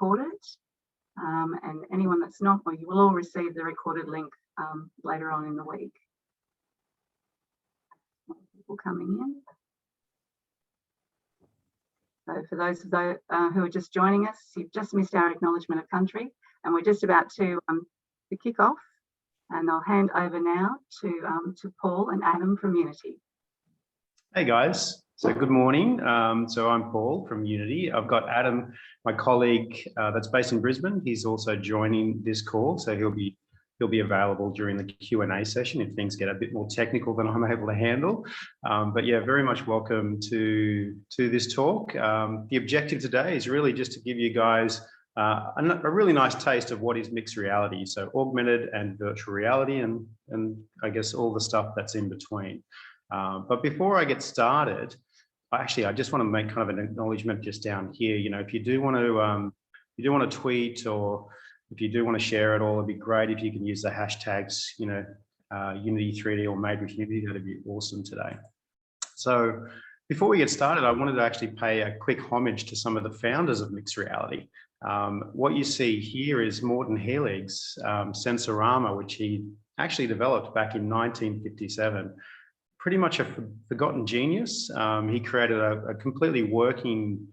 recorded, and anyone that's not, well, you will all receive the recorded link later on in the week. People coming in. So for those of those who are just joining us, you've just missed our acknowledgement of country, and we're just about to kick off. And I'll hand over now to Paul and Adam from Unity. Hey guys, so good morning. So I'm Paul from Unity. I've got Adam, my colleague that's based in Brisbane. He's also joining this call, so he'll be available during the Q&A session if things get a bit more technical than I'm able to handle. But yeah, very much welcome to this talk. The objective today is really just to give you guys a really nice taste of what is mixed reality. So augmented and virtual reality and I guess all the stuff that's in between. But before I get started, I just want to make kind of an acknowledgement just down here. You know, if you do want to tweet, or if you do want to share it all, it'd be great if you can use the hashtags, you know, Unity3D or Made with Unity. That'd be awesome today. So before we get started, I wanted to actually pay a quick homage to some of the founders of mixed reality. What you see here is Morten Helig's Sensorama, which he actually developed back in 1957. Pretty much a forgotten genius. He created a completely working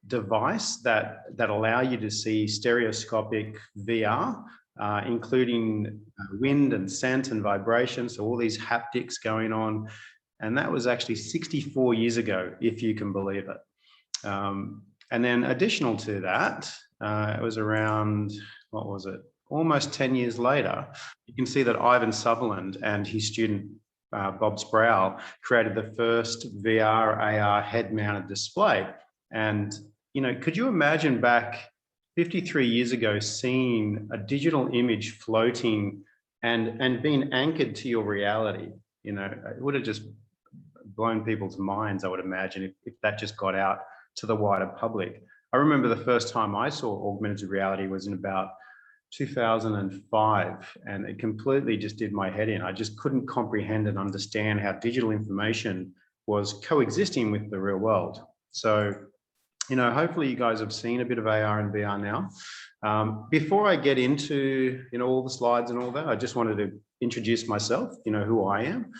device that allow you to see stereoscopic VR, including wind and scent and vibration, so all these haptics going on. And that was actually 64 years ago, if you can believe it. And then additional to that, it was around, what was it? Almost 10 years later, you can see that Ivan Sutherland and his student, Bob Sproul, created the first VR AR head-mounted display. And, you know, could you imagine back 53 years ago seeing a digital image floating and being anchored to your reality? You know, it would have just blown people's minds, I would imagine, if that just got out to the wider public. I remember the first time I saw augmented reality was in about 2005, and it completely just did my head in. I just couldn't comprehend and understand how digital information was coexisting with the real world. So, you know, hopefully you guys have seen a bit of AR and VR now. Before I get into, you know, all the slides and all that, I just wanted to introduce myself, you know, who I am.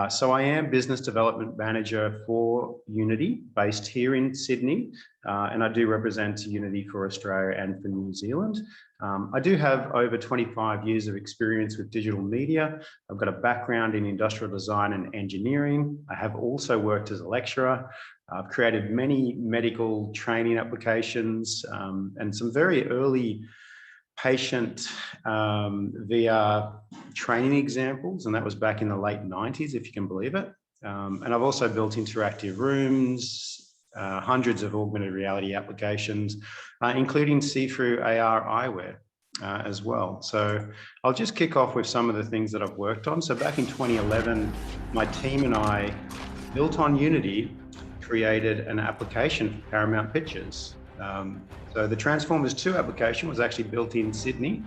So I am Business Development Manager for Unity, based here in Sydney, and I do represent Unity for Australia and for New Zealand. I do have over 25 years of experience with digital media. I've got a background in industrial design and engineering. I have also worked as a lecturer. I've created many medical training applications and some very early patient VR training examples, and that was back in the late 90s, if you can believe it. And I've also built interactive rooms, hundreds of augmented reality applications, including see-through AR eyewear as well. So I'll just kick off with some of the things that I've worked on. So back in 2011, my team and I built on Unity, created an application for Paramount Pictures. So the Transformers 2 application was actually built in Sydney,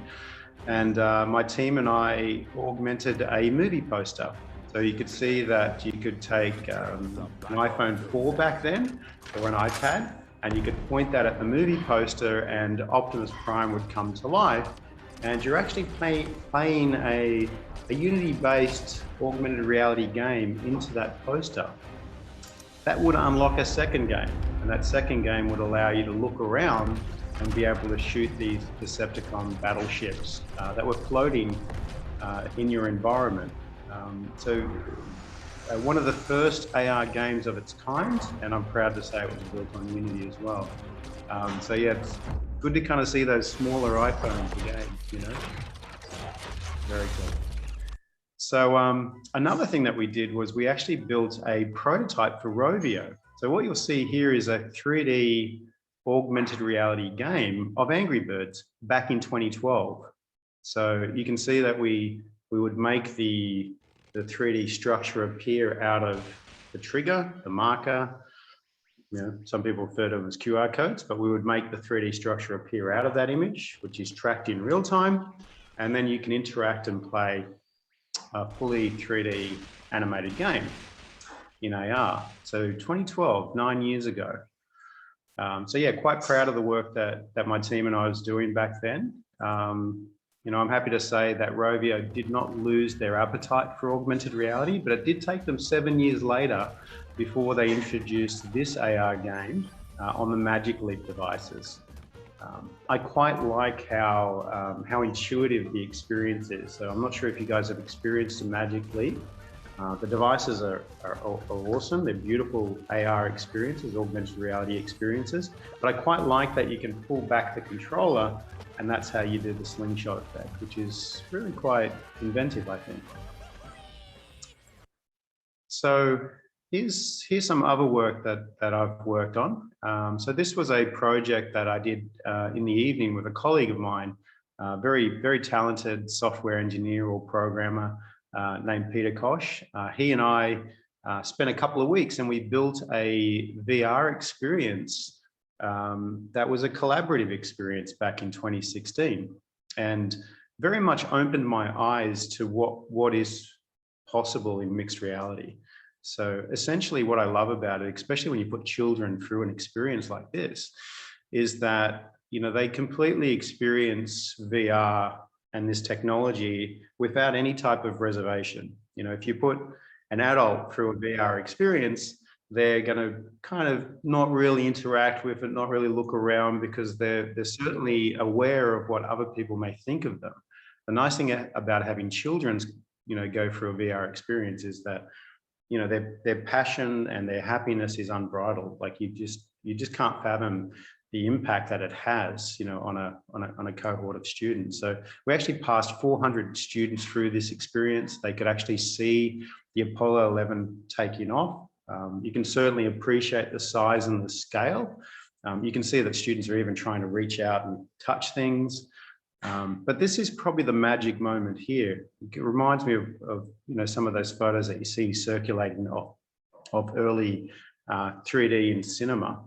and my team and I augmented a movie poster. So you could see that you could take an iPhone 4 back then, or an iPad, and you could point that at the movie poster and Optimus Prime would come to life. And you're actually playing a Unity-based augmented reality game into that poster. That would unlock a second game, and that second game would allow you to look around and be able to shoot these Decepticon battleships that were floating in your environment. So one of the first AR games of its kind, and I'm proud to say it was built on Unity as well. So yeah, it's good to kind of see those smaller iPhones again, you know. Very cool. So another thing that we did was we actually built a prototype for Rovio. So what you'll see here is a 3D augmented reality game of Angry Birds back in 2012. So you can see that we would make the 3D structure appear out of the trigger, the marker. You know, some people refer to them as QR codes, but we would make the 3D structure appear out of that image, which is tracked in real time. And then you can interact and play a fully 3D animated game in AR. So 2012, 9 years ago. So yeah, quite proud of the work that my team and I was doing back then. You know, I'm happy to say that Rovio did not lose their appetite for augmented reality, but it did take them 7 years later before they introduced this AR game on the Magic Leap devices. I quite like how intuitive the experience is. So I'm not sure if you guys have experienced a Magic Leap. The devices are awesome. They're beautiful AR experiences, augmented reality experiences. But I quite like that you can pull back the controller, and that's how you do the slingshot effect, which is really quite inventive, I think. So here's some other work that I've worked on. So this was a project that I did in the evening with a colleague of mine, very talented software engineer or programmer named Peter Koch. He and I spent a couple of weeks and we built a VR experience that was a collaborative experience back in 2016, and very much opened my eyes to what is possible in mixed reality. So essentially what I love about it, especially when you put children through an experience like this, is that, you know, they completely experience VR and this technology without any type of reservation. You know, if you put an adult through a VR experience, they're going to kind of not really interact with it, not really look around, because they're certainly aware of what other people may think of them. The nice thing about having children, you know, go through a VR experience is that, you know, their passion and their happiness is unbridled. Like you just can't fathom the impact that it has, you know, on a cohort of students. So we actually passed 400 students through this experience. They could actually see the Apollo 11 taking off. You can certainly appreciate the size and the scale. You can see that students are even trying to reach out and touch things. But this is probably the magic moment here. It reminds me of you know, some of those photos that you see circulating of early 3D in cinema.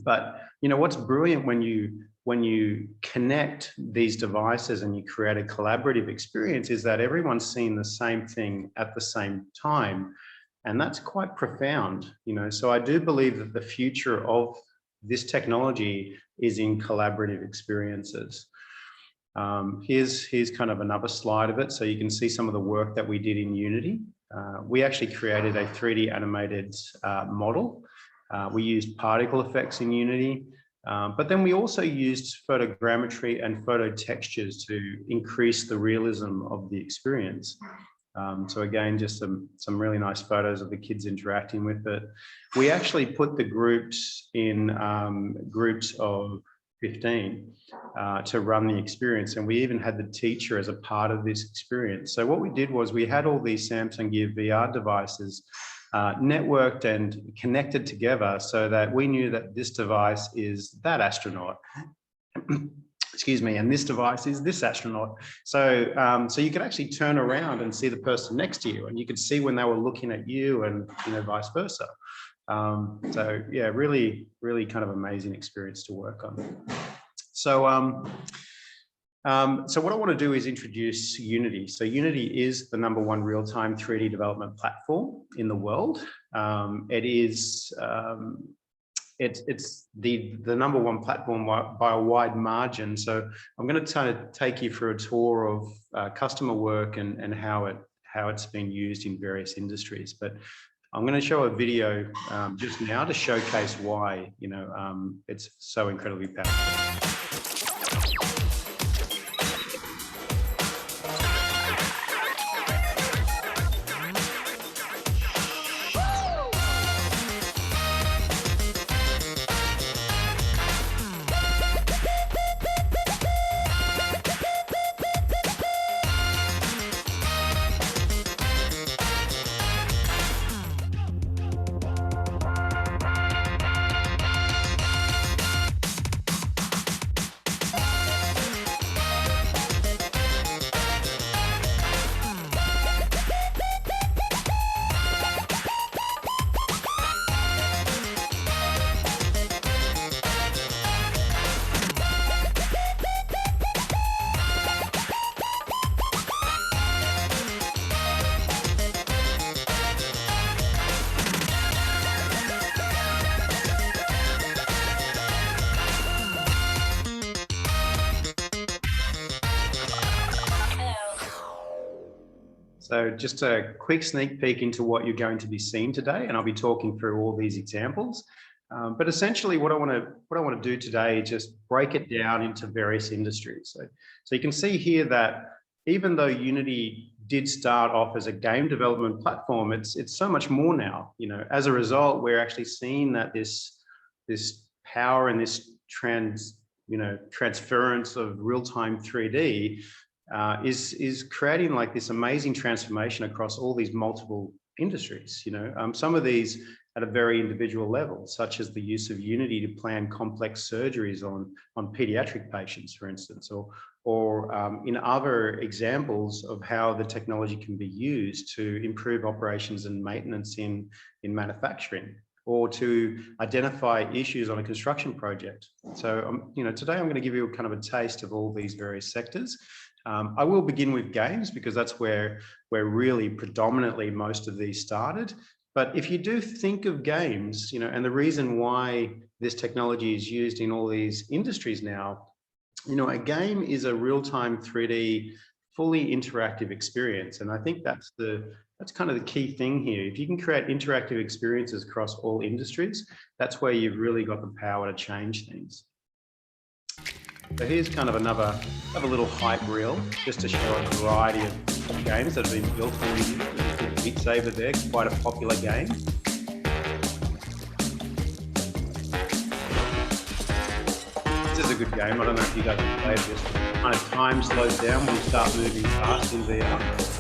But you know what's brilliant when you connect these devices and you create a collaborative experience is that everyone's seeing the same thing at the same time, and that's quite profound. You know, so I do believe that the future of this technology is in collaborative experiences. Here's kind of another slide of it, so you can see some of the work that we did in Unity. We actually created a 3D animated model. We used particle effects in Unity, but then we also used photogrammetry and photo textures to increase the realism of the experience. So again, just some really nice photos of the kids interacting with it. We actually put the groups in groups of 15 to run the experience, and we even had the teacher as a part of this experience. So what we did was we had all these Samsung Gear VR devices networked and connected together so that we knew that this device is that astronaut, excuse me, and this device is this astronaut. So so you could actually turn around and see the person next to you, and you could see when they were looking at you, and you know, vice versa. So yeah, really kind of amazing experience to work on. So so what I want to do is introduce Unity. So Unity is the #1 real-time 3D development platform in the world. It is it's the #1 platform by a wide margin. So I'm going to try to take you through a tour of customer work and how it's been used in various industries. But I'm going to show a video just now to showcase why, you know, it's so incredibly powerful. So just a quick sneak peek into what you're going to be seeing today, and I'll be talking through all these examples. But essentially what I want to do today is just break it down into various industries. So you can see here that even though Unity did start off as a game development platform, it's so much more now. You know, as a result, we're actually seeing that this power and this transference of real-time 3D is creating like this amazing transformation across all these multiple industries. You know, some of these at a very individual level, such as the use of Unity to plan complex surgeries on pediatric patients, for instance, or in other examples of how the technology can be used to improve operations and maintenance in manufacturing, or to identify issues on a construction project. So, you know, today I'm going to give you kind of a taste of all these various sectors. I will begin with games because that's where really predominantly most of these started. But if you do think of games, you know, and the reason why this technology is used in all these industries now, you know, a game is a real-time 3D, fully interactive experience. And I think that's kind of the key thing here. If you can create interactive experiences across all industries, that's where you've really got the power to change things. So here's kind of another little hype reel, just to show a variety of games that have been built on Unity. Beat Saber there, quite a popular game. This is a good game. I don't know if you guys have played this. Kind of time slows down when you start moving fast in VR.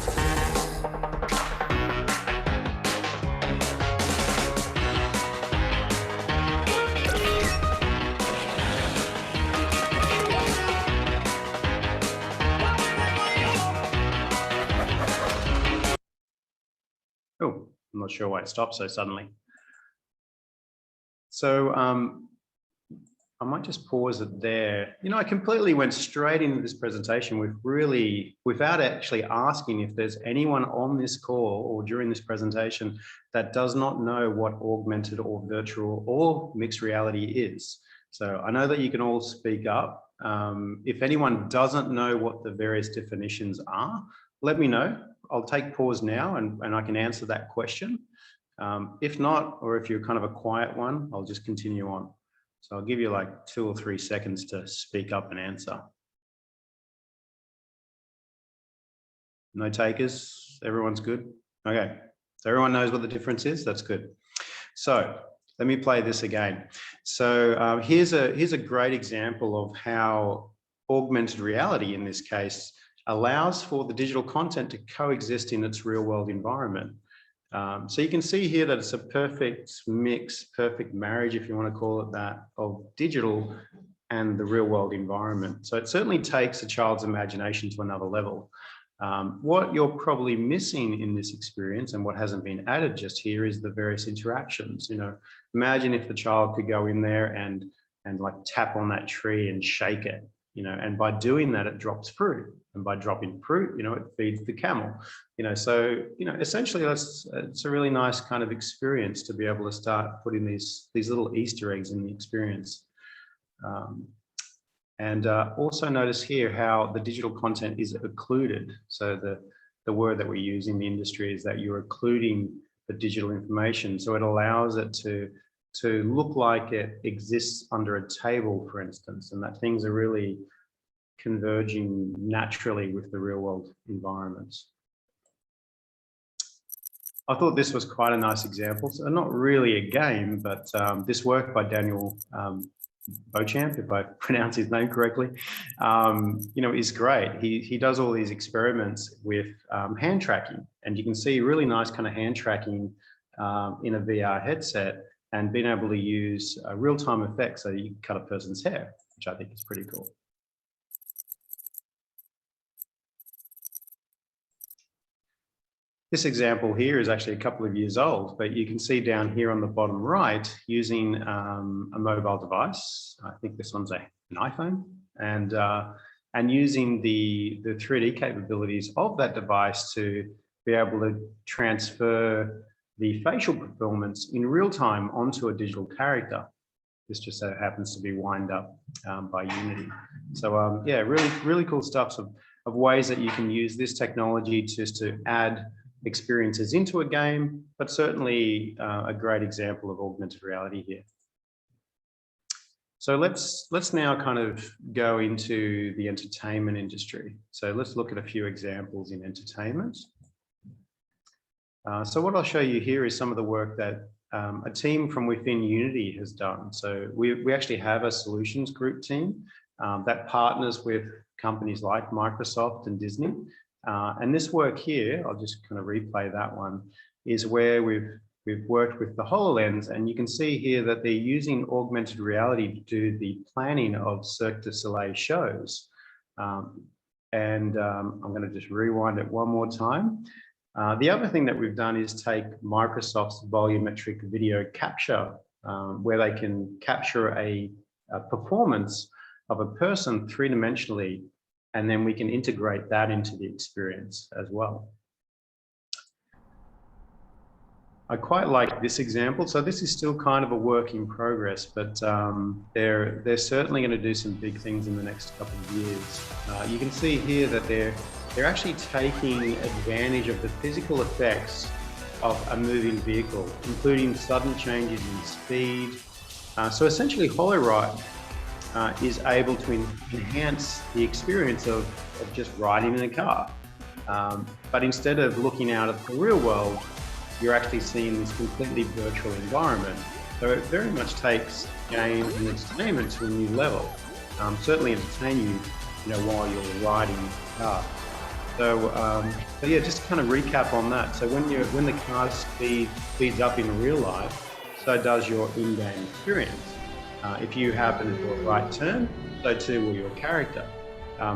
Oh, I'm not sure why it stopped so suddenly. So I might just pause it there. You know, I completely went straight into this presentation without actually asking if there's anyone on this call or during this presentation that does not know what augmented or virtual or mixed reality is. So I know that you can all speak up. If anyone doesn't know what the various definitions are, let me know. I'll take pause now and I can answer that question. If not, or if you're kind of a quiet one, I'll just continue on. So I'll give you like 2 or 3 seconds to speak up and answer. No takers? Everyone's good? Okay, so everyone knows what the difference is? That's good. So let me play this again. So here's a great example of how augmented reality, in this case, allows for the digital content to coexist in its real world environment. So you can see here that it's a perfect mix, perfect marriage, if you want to call it that, of digital and the real world environment. So it certainly takes a child's imagination to another level. What you're probably missing in this experience, and what hasn't been added just here, is the various interactions. You know, imagine if the child could go in there and like tap on that tree and shake it. You know, and by doing that, it drops fruit, and by dropping fruit, you know, it feeds the camel. You know, so you know, essentially, it's a really nice kind of experience to be able to start putting these little Easter eggs in the experience. Also notice here how the digital content is occluded. So the word that we use in the industry is that you're occluding the digital information. So it allows it to look like it exists under a table, for instance, and that things are really converging naturally with the real world environments. I thought this was quite a nice example. So not really a game, but this work by Daniel Beauchamp, if I pronounce his name correctly, you know, is great. He does all these experiments with hand tracking, and you can see really nice kind of hand tracking in a VR headset, and being able to use real-time effects so you can cut a person's hair, which I think is pretty cool. This example here is actually a couple of years old, but you can see down here on the bottom right, using a mobile device. I think this one's an iPhone, and using the 3D capabilities of that device to be able to transfer the facial performance in real time onto a digital character. This just so happens to be wind up by Unity. So yeah, really cool stuff. So of ways that you can use this technology just to add experiences into a game, but certainly a great example of augmented reality here. So let's now kind of go into the entertainment industry. So let's look at a few examples in entertainment. So what I'll show you here is some of the work that a team from within Unity has done. So we actually have a solutions group team that partners with companies like Microsoft and Disney. And this work here, I'll just kind of replay that one, is where we've worked with the HoloLens, and you can see here that they're using augmented reality to do the planning of Cirque du Soleil shows. I'm going to just rewind it one more time. The other thing that we've done is take Microsoft's volumetric video capture, where they can capture a performance of a person three-dimensionally, and then we can integrate that into the experience as well. I quite like this example. So this is still kind of a work in progress, but they're certainly going to do some big things in the next couple of years. You can see here that they're actually taking advantage of the physical effects of a moving vehicle, including sudden changes in speed. So essentially, HoloRide is able to enhance the experience of just riding in a car. But instead of looking out at the real world, you're actually seeing this completely virtual environment. So it very much takes games and entertainment to a new level. Certainly entertain you, while you're riding in the car. So yeah, just to kind of recap on that. So when the car speeds up in real life, so does your in-game experience. If you happen to do a right turn, so too will your character.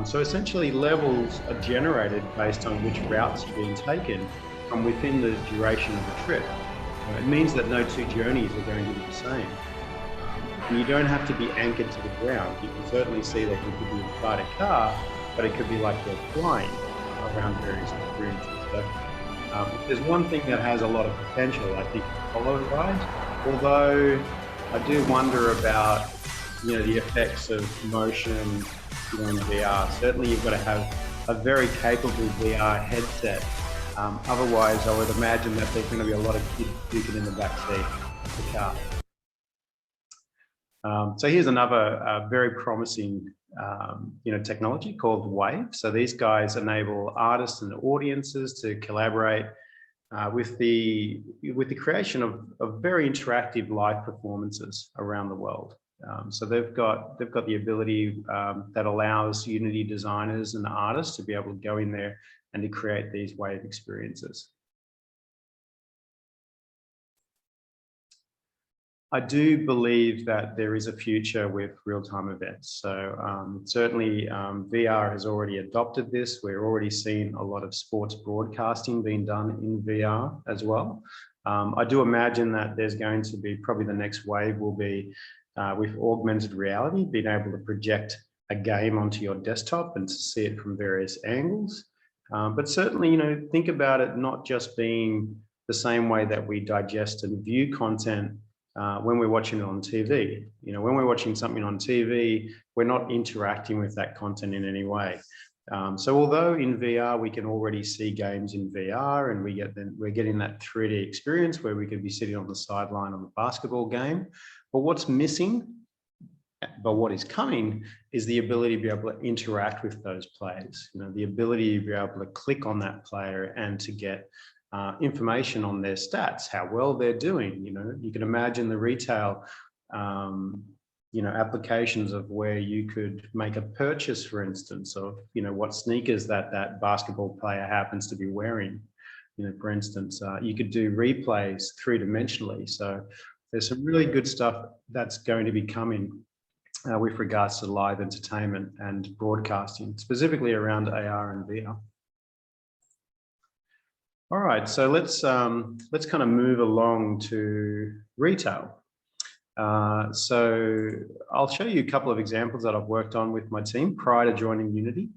So essentially levels are generated based on which routes are being taken from within the duration of the trip. It means that no two journeys are going to be the same. And you don't have to be anchored to the ground. You can certainly see that you could be inside a car, but it could be like you're flying around various experiences. So there's one thing that has a lot of potential, I think, HoloRide, although I do wonder about, the effects of motion, in VR. Certainly you've got to have a very capable VR headset. Otherwise, I would imagine that there's going to be a lot of kids puking in the back seat of the car. So here's another very promising, technology called Wave. So these guys enable artists and audiences to collaborate with the creation of very interactive live performances around the world. So they've got the ability that allows Unity designers and artists to be able to go in there and to create these Wave experiences. I do believe that there is a future with real-time events. So certainly VR has already adopted this. We're already seeing a lot of sports broadcasting being done in VR as well. I do imagine that there's going to be probably the next wave will be with augmented reality, being able to project a game onto your desktop and to see it from various angles. But certainly, think about it not just being the same way that we digest and view content when we're watching it on TV. When we're watching something on TV, we're not interacting with that content in any way. So although in VR we can already see games in VR, and we're getting that 3D experience where we could be sitting on the sideline of a basketball game, but what's missing, but what is coming, is the ability to be able to interact with those players. The ability to be able to click on that player and to get information on their stats, how well they're doing. You can imagine the retail, applications of where you could make a purchase, for instance, of, what sneakers that basketball player happens to be wearing. For instance, you could do replays three-dimensionally. So there's some really good stuff that's going to be coming with regards to live entertainment and broadcasting, specifically around AR and VR. All right, so let's kind of move along to retail. So I'll show you a couple of examples that I've worked on with my team prior to joining Unity.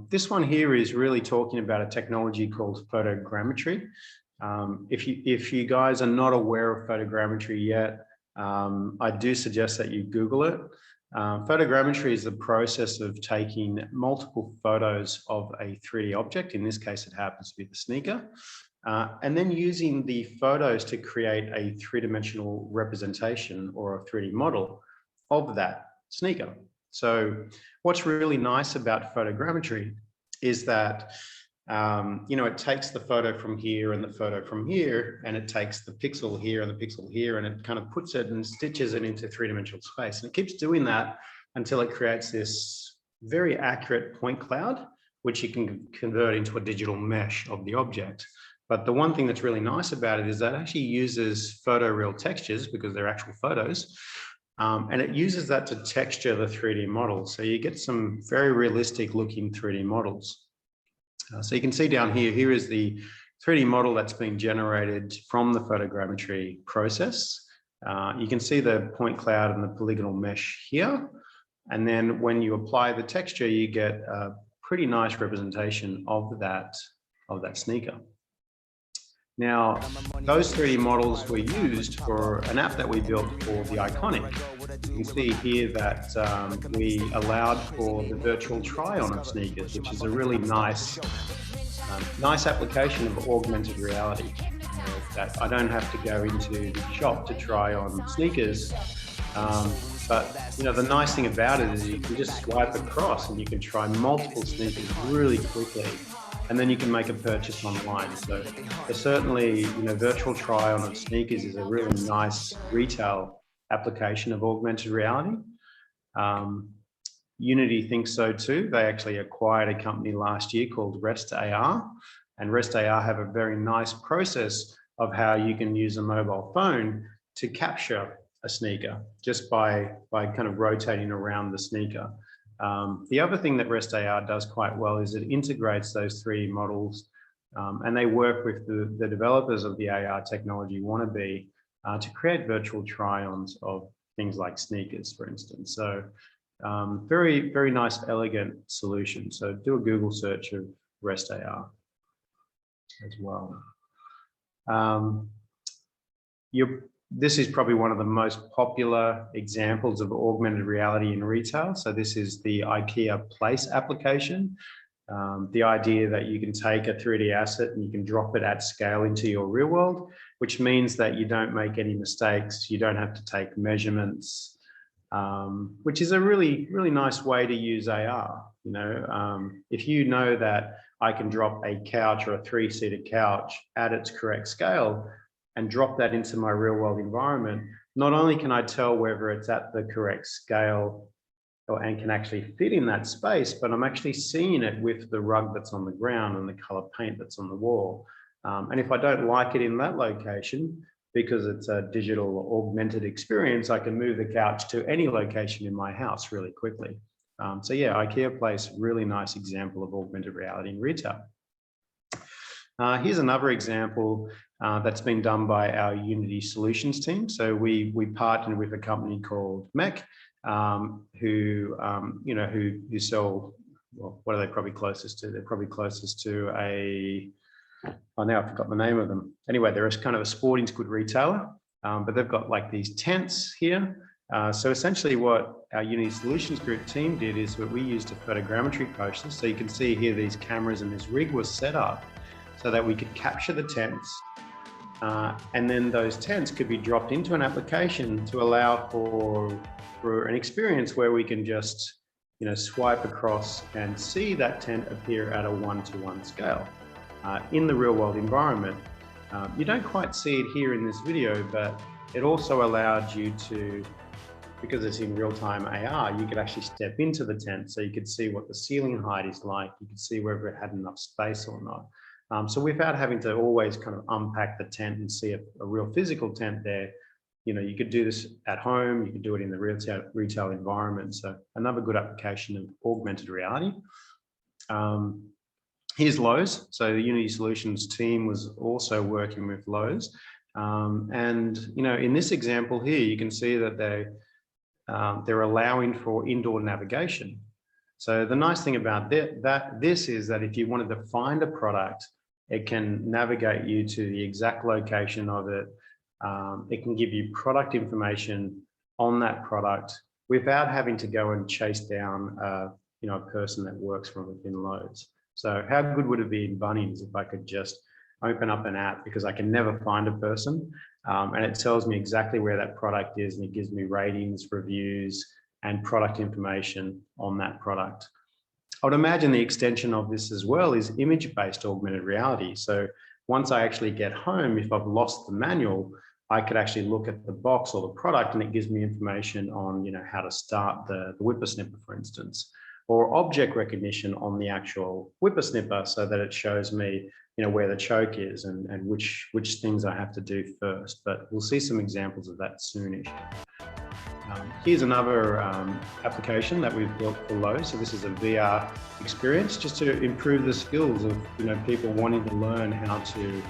This one here is really talking about a technology called photogrammetry. If you guys are not aware of photogrammetry yet, I do suggest that you Google it. Photogrammetry is the process of taking multiple photos of a 3D object. In this case, it happens to be the sneaker. And then using the photos to create a three-dimensional representation or a 3D model of that sneaker. So what's really nice about photogrammetry is that it takes the photo from here and the photo from here, and it takes the pixel here and the pixel here, and it kind of puts it and stitches it into three-dimensional space. And it keeps doing that until it creates this very accurate point cloud, which you can convert into a digital mesh of the object. But the one thing that's really nice about it is that it actually uses photoreal textures because they're actual photos. And it uses that to texture the 3D model. So you get some very realistic looking 3D models. So you can see down here, here is the 3D model that's been generated from the photogrammetry process. You can see the point cloud and the polygonal mesh here. And then when you apply the texture, you get a pretty nice representation of that sneaker. Now, those 3D models were used for an app that we built for the Iconic. You can see here that we allowed for the virtual try-on of sneakers, which is a really nice application of augmented reality. That I don't have to go into the shop to try on sneakers, but the nice thing about it is you can just swipe across and you can try multiple sneakers really quickly. And then you can make a purchase online. So certainly, virtual try-on of sneakers is a really nice retail application of augmented reality. Unity thinks so too. They actually acquired a company last year called REST AR, and REST AR have a very nice process of how you can use a mobile phone to capture a sneaker just by kind of rotating around the sneaker. The other thing that REST AR does quite well is it integrates those 3D models, and they work with the developers of the AR technology wannabe to create virtual try-ons of things like sneakers, for instance. So very, very nice, elegant solution. So do a Google search of REST AR as well. This is probably one of the most popular examples of augmented reality in retail. So this is the IKEA Place application. The idea that you can take a 3D asset and you can drop it at scale into your real world, which means that you don't make any mistakes. You don't have to take measurements, which is a really, really nice way to use AR. If you know that I can drop a couch or a 3-seater couch at its correct scale, and drop that into my real world environment, not only can I tell whether it's at the correct scale and can actually fit in that space, but I'm actually seeing it with the rug that's on the ground and the color paint that's on the wall. And if I don't like it in that location, because it's a digital augmented experience, I can move the couch to any location in my house really quickly. So yeah, IKEA Place, really nice example of augmented reality in retail. Here's another example that's been done by our Unity Solutions team. So we partnered with a company called MEC, who sell, well, what are they probably closest to? They're probably closest to now I forgot the name of them. Anyway, they're kind of a sporting goods retailer, but they've got like these tents here. So essentially what our Unity Solutions Group team did is that we used a photogrammetry process. So you can see here, these cameras and this rig was set up so that we could capture the tents, and then those tents could be dropped into an application to allow for an experience where we can just swipe across and see that tent appear at a 1-to-1 scale in the real world environment. You don't quite see it here in this video, but it also allowed you to, because it's in real-time AR, you could actually step into the tent, so you could see what the ceiling height is like. You could see whether it had enough space or not. So without having to always kind of unpack the tent and see a real physical tent there, you could do this at home, you could do it in the retail environment. So another good application of augmented reality. Here's Lowe's. So the Unity Solutions team was also working with Lowe's. And in this example here, you can see that they're allowing for indoor navigation. So the nice thing about this is that if you wanted to find a product, it can navigate you to the exact location of it. It can give you product information on that product without having to go and chase down a person that works from within Lowe's. So how good would it be in Bunnings if I could just open up an app, because I can never find a person, and it tells me exactly where that product is, and it gives me ratings, reviews, and product information on that product. I would imagine the extension of this as well is image-based augmented reality. So once I actually get home, if I've lost the manual, I could actually look at the box or the product, and it gives me information on, how to start the whippersnipper, for instance, or object recognition on the actual whippersnipper, so that it shows me, where the choke is and which things I have to do first. But we'll see some examples of that soonish. Here's another application that we've built for Lowe's. So this is a VR experience just to improve the skills of people wanting to learn how to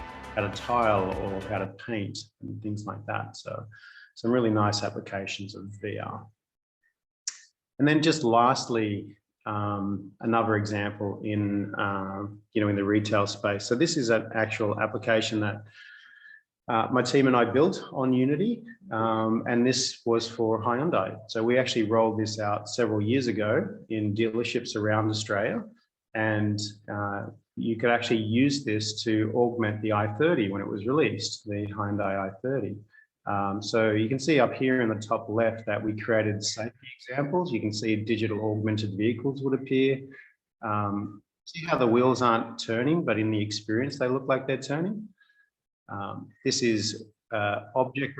tile or how to paint and things like that. So some really nice applications of VR. And then just lastly, another example in in the retail space. So this is an actual application that my team and I built on Unity, and this was for Hyundai. So we actually rolled this out several years ago in dealerships around Australia, and you could actually use this to augment the i30 when it was released, the Hyundai i30. So you can see up here in the top left that we created safety examples. You can see digital augmented vehicles would appear. See how the wheels aren't turning, but in the experience they look like they're turning. This is object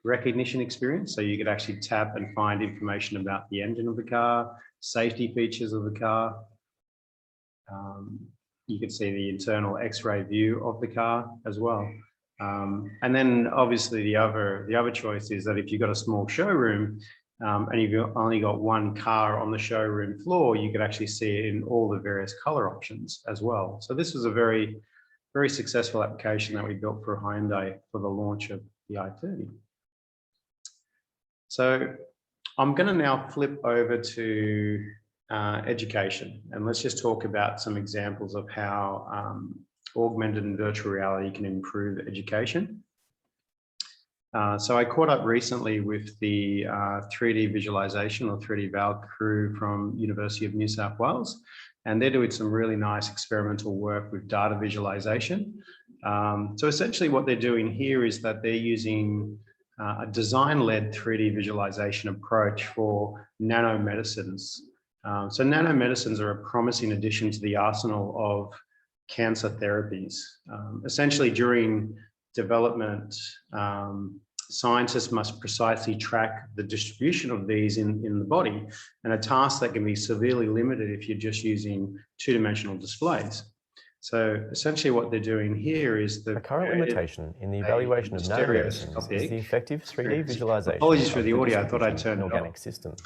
recognition experience. So you could actually tap and find information about the engine of the car, safety features of the car. You can see the internal X-ray view of the car as well. And then obviously the other choice is that if you've got a small showroom and you've only got one car on the showroom floor, you could actually see it in all the various color options as well. So this was a very successful application that we built for Hyundai for the launch of the i30. So I'm going to now flip over to education, and let's just talk about some examples of how augmented and virtual reality can improve education. So I caught up recently with the 3D visualization or 3D Val crew from University of New South Wales, and they're doing some really nice experimental work with data visualization. So essentially what they're doing here is that they're using a design-led 3D visualization approach for nanomedicines. So nanomedicines are a promising addition to the arsenal of cancer therapies. Essentially during development, scientists must precisely track the distribution of these in the body, and a task that can be severely limited if you're just using two-dimensional displays. So essentially what they're doing here is the current limitation in the evaluation of nanomedicines is the effective 3D visualization. Apologies for the audio, I thought I'd turned it off. Organic systems.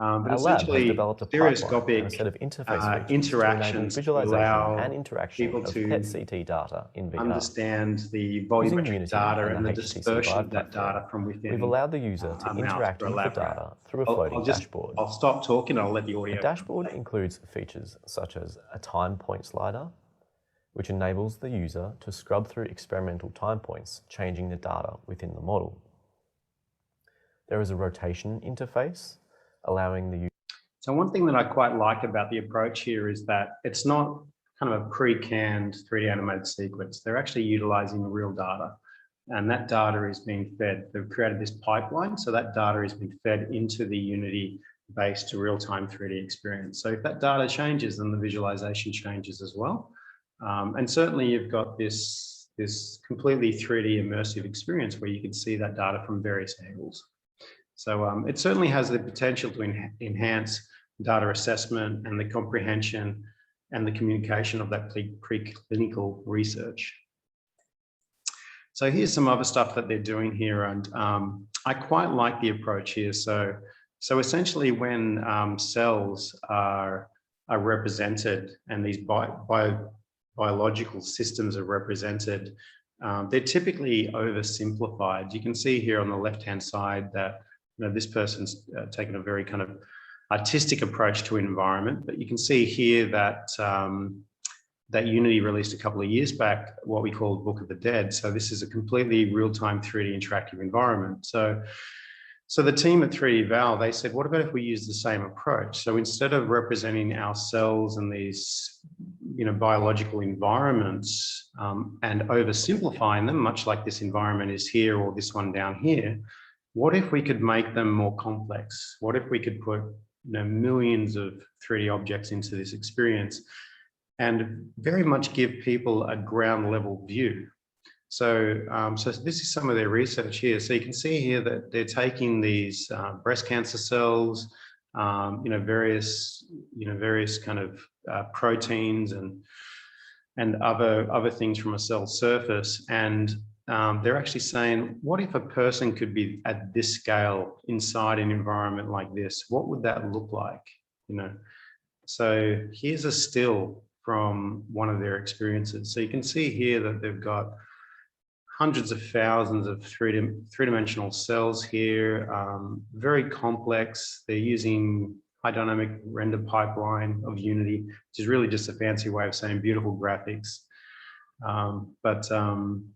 But Our lab has essentially, developed a pipeline and a set of stereoscopic interface interactions to enable visualization allow and interaction people of to PET-CT data in VR. Understand the volumetric Unity data and and the the HTC dispersion of that platform, data from within. We've allowed the user to interact with the data through a floating dashboard. I'll stop talking and I'll let the audio. The dashboard includes features such as a time point slider, which enables the user to scrub through experimental time points, changing the data within the model. There is a rotation interface, allowing the user. So one thing that I quite like about the approach here is that it's not kind of a pre-canned 3D animated sequence. They're actually utilizing real data, and that data is being fed. They've created this pipeline, so that data is being fed into the Unity-based real-time 3D experience. So if that data changes, then the visualization changes as well. And certainly you've got this completely 3D immersive experience where you can see that data from various angles. So it certainly has the potential to enhance data assessment and the comprehension and the communication of that preclinical research. So here's some other stuff that they're doing here, and I quite like the approach here. So essentially when cells are represented and these biological systems are represented, they're typically oversimplified. You can see here on the left-hand side that this person's taken a very kind of artistic approach to environment, but you can see here that that Unity released a couple of years back what we call Book of the Dead. So this is a completely real-time 3D interactive environment. So So the team at 3DVal, they said, what about if we use the same approach? So instead of representing our cells in these, biological environments and oversimplifying them, much like this environment is here or this one down here, what if we could make them more complex? What if we could put millions of 3D objects into this experience and very much give people a ground level view? So, so this is some of their research here. So you can see here that they're taking these breast cancer cells, various kind of proteins and other things from a cell surface, and they're actually saying, what if a person could be at this scale inside an environment like this? What would that look like? So here's a still from one of their experiences. So you can see here that they've got hundreds of thousands of three-dimensional cells here, very complex. They're using high dynamic render pipeline of Unity, which is really just a fancy way of saying beautiful graphics.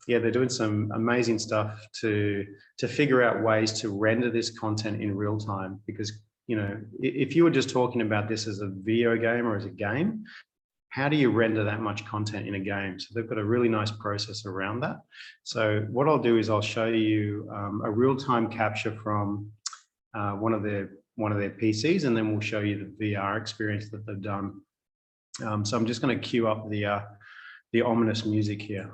Yeah, they're doing some amazing stuff to figure out ways to render this content in real time, because if you were just talking about this as a video game or as a game, how do you render that much content in a game? So they've got a really nice process around that. So what I'll do is I'll show you a real-time capture from one of their PCs, and then we'll show you the VR experience that they've done. So I'm just going to cue up the ominous music here.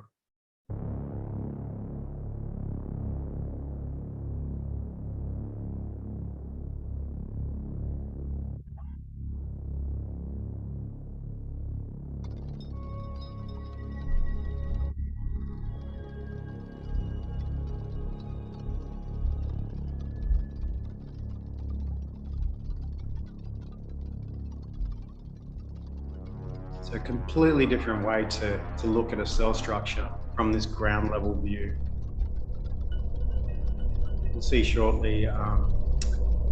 So a completely different way to look at a cell structure from this ground level view. We'll see shortly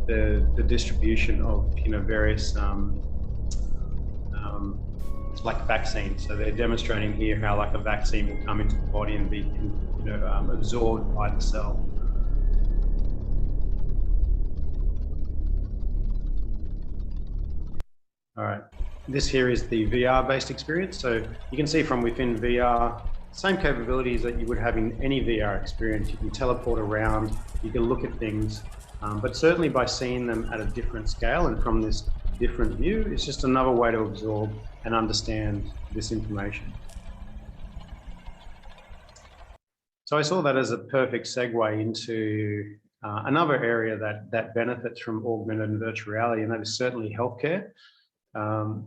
the distribution of various like vaccines. So they're demonstrating here how like a vaccine will come into the body and be absorbed by the cell. All right. This here is the VR-based experience. So you can see from within VR, same capabilities that you would have in any VR experience. You can teleport around, you can look at things, but certainly by seeing them at a different scale and from this different view, it's just another way to absorb and understand this information. So I saw that as a perfect segue into another area that benefits from augmented and virtual reality, and that is certainly healthcare.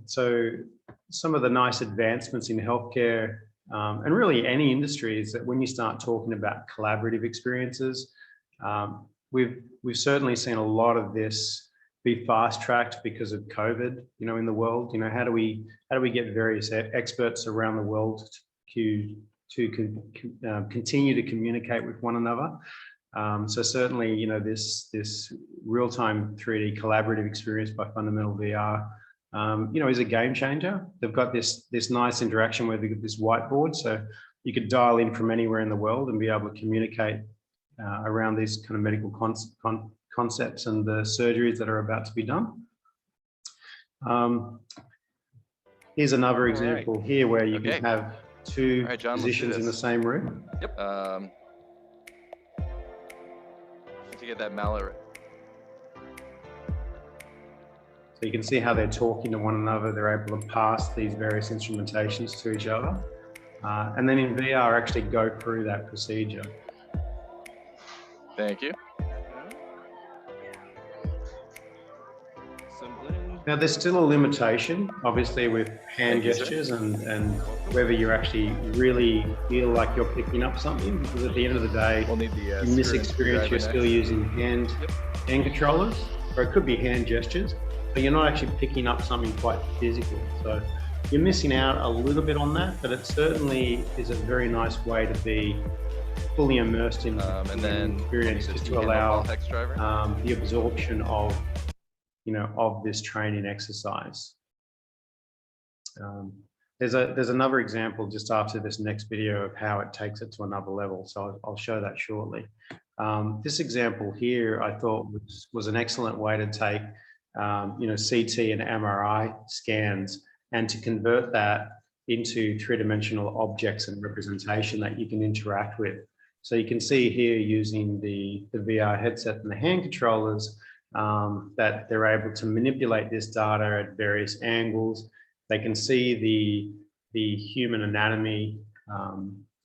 So some of the nice advancements in healthcare and really any industry is that when you start talking about collaborative experiences, we've certainly seen a lot of this be fast-tracked because of COVID, in the world. How do we get various experts around the world to continue to communicate with one another? So certainly, this real-time 3D collaborative experience by Fundamental VR, is a game changer. They've got this nice interaction where they've got this whiteboard, so you could dial in from anywhere in the world and be able to communicate around these kind of medical concepts and the surgeries that are about to be done. Here's another example here where you can have two physicians in the same room. Yep. To get that mallet. So you can see how they're talking to one another. They're able to pass these various instrumentations to each other. And then in VR, actually go through that procedure. Thank you. Now, there's still a limitation, obviously, with hand gestures and whether you actually really feel like you're picking up something, because at the end of the day, in this experience, you're still using hand controllers, or it could be hand gestures, but you're not actually picking up something quite physical. So you're missing out a little bit on that, but it certainly is a very nice way to be fully immersed in the experience, just to allow the absorption of this training exercise. There's another example just after this next video of how it takes it to another level. So I'll show that shortly. This example here, I thought was an excellent way to take, CT and MRI scans and to convert that into three-dimensional objects and representation that you can interact with. So you can see here using the VR headset and the hand controllers that they're able to manipulate this data at various angles. They can see the human anatomy,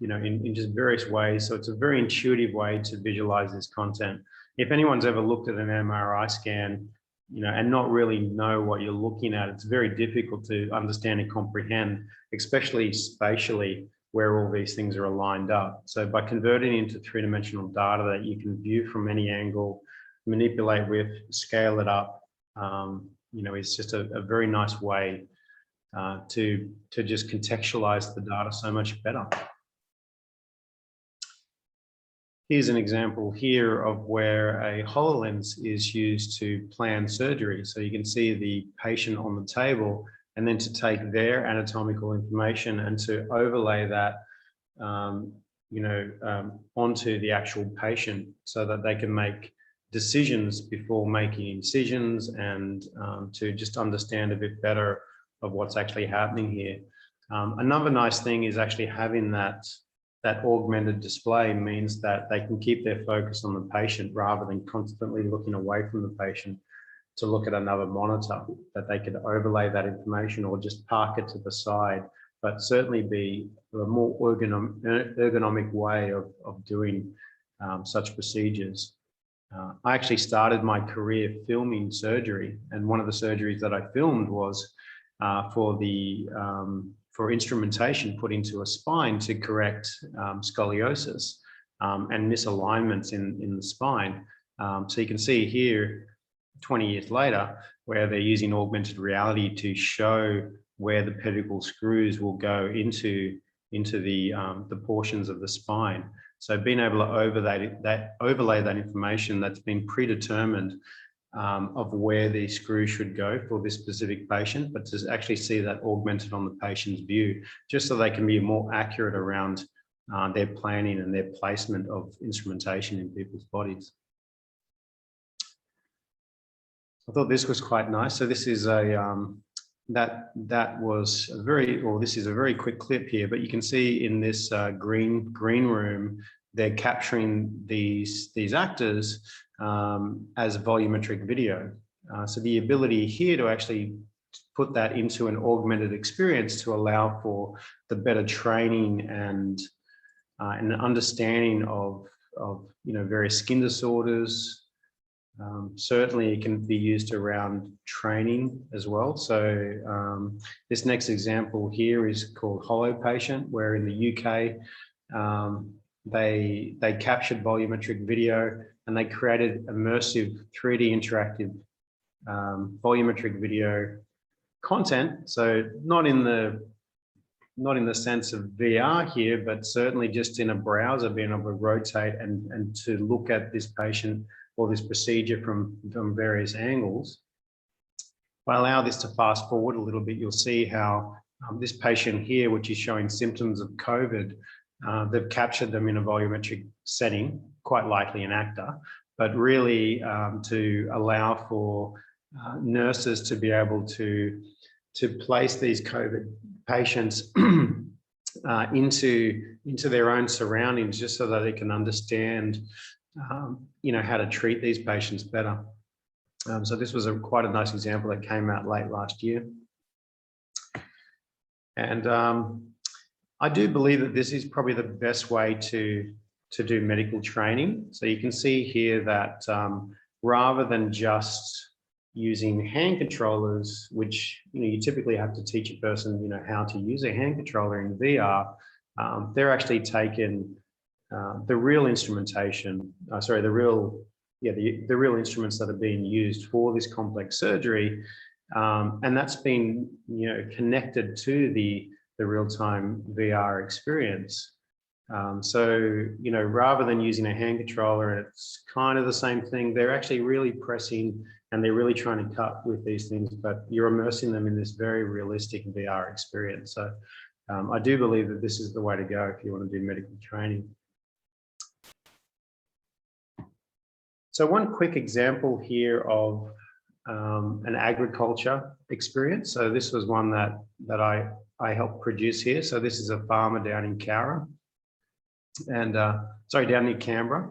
in just various ways. So it's a very intuitive way to visualize this content. If anyone's ever looked at an MRI scan, and not really know what you're looking at, it's very difficult to understand and comprehend, especially spatially, where all these things are lined up. So by converting into three-dimensional data that you can view from any angle, manipulate with, scale it up, it's just a very nice way to just contextualize the data so much better. Here's an example here of where a HoloLens is used to plan surgery. So you can see the patient on the table, and then to take their anatomical information and to overlay that, onto the actual patient so that they can make decisions before making incisions and to just understand a bit better of what's actually happening here. Another nice thing is actually having that augmented display means that they can keep their focus on the patient rather than constantly looking away from the patient to look at another monitor, that they could overlay that information or just park it to the side, but certainly be a more ergonomic way of doing such procedures. I actually started my career filming surgery, and one of the surgeries that I filmed was for instrumentation put into a spine to correct scoliosis and misalignments in the spine. So you can see here, 20 years later, where they're using augmented reality to show where the pedicle screws will go into the portions of the spine. So being able to overlay that information that's been predetermined of where the screw should go for this specific patient, but to actually see that augmented on the patient's view, just so they can be more accurate around their planning and their placement of instrumentation in people's bodies. I thought this was quite nice. So this is this is a very quick clip here, but you can see in this green room, they're capturing these actors as volumetric video. So the ability here to actually put that into an augmented experience to allow for the better training and an understanding of various skin disorders. Certainly it can be used around training as well. So this next example here is called Hollow Patient, where in the UK, they captured volumetric video and they created immersive 3D interactive volumetric video content. So not in the sense of VR here, but certainly just in a browser, being able to rotate and to look at this patient or this procedure from various angles. If I allow this to fast forward a little bit, you'll see how this patient here, which is showing symptoms of COVID, they've captured them in a volumetric setting, quite likely an actor, but really to allow for nurses to be able to place these COVID patients into their own surroundings, just so that they can understand how to treat these patients better. So this was quite a nice example that came out late last year. And I do believe that this is probably the best way to do medical training. So you can see here that rather than just using hand controllers, which you typically have to teach a person how to use a hand controller in VR, they're actually taking the real instrumentation, the real instruments that are being used for this complex surgery, and that's been connected to the real-time VR experience. So rather than using a hand controller, it's kind of the same thing. They're actually really pressing and they're really trying to cut with these things, but you're immersing them in this very realistic VR experience. So I do believe that this is the way to go if you want to do medical training. So one quick example here of an agriculture experience. So this was one that I helped produce here. So this is a farmer down in Cowra, and down in Canberra.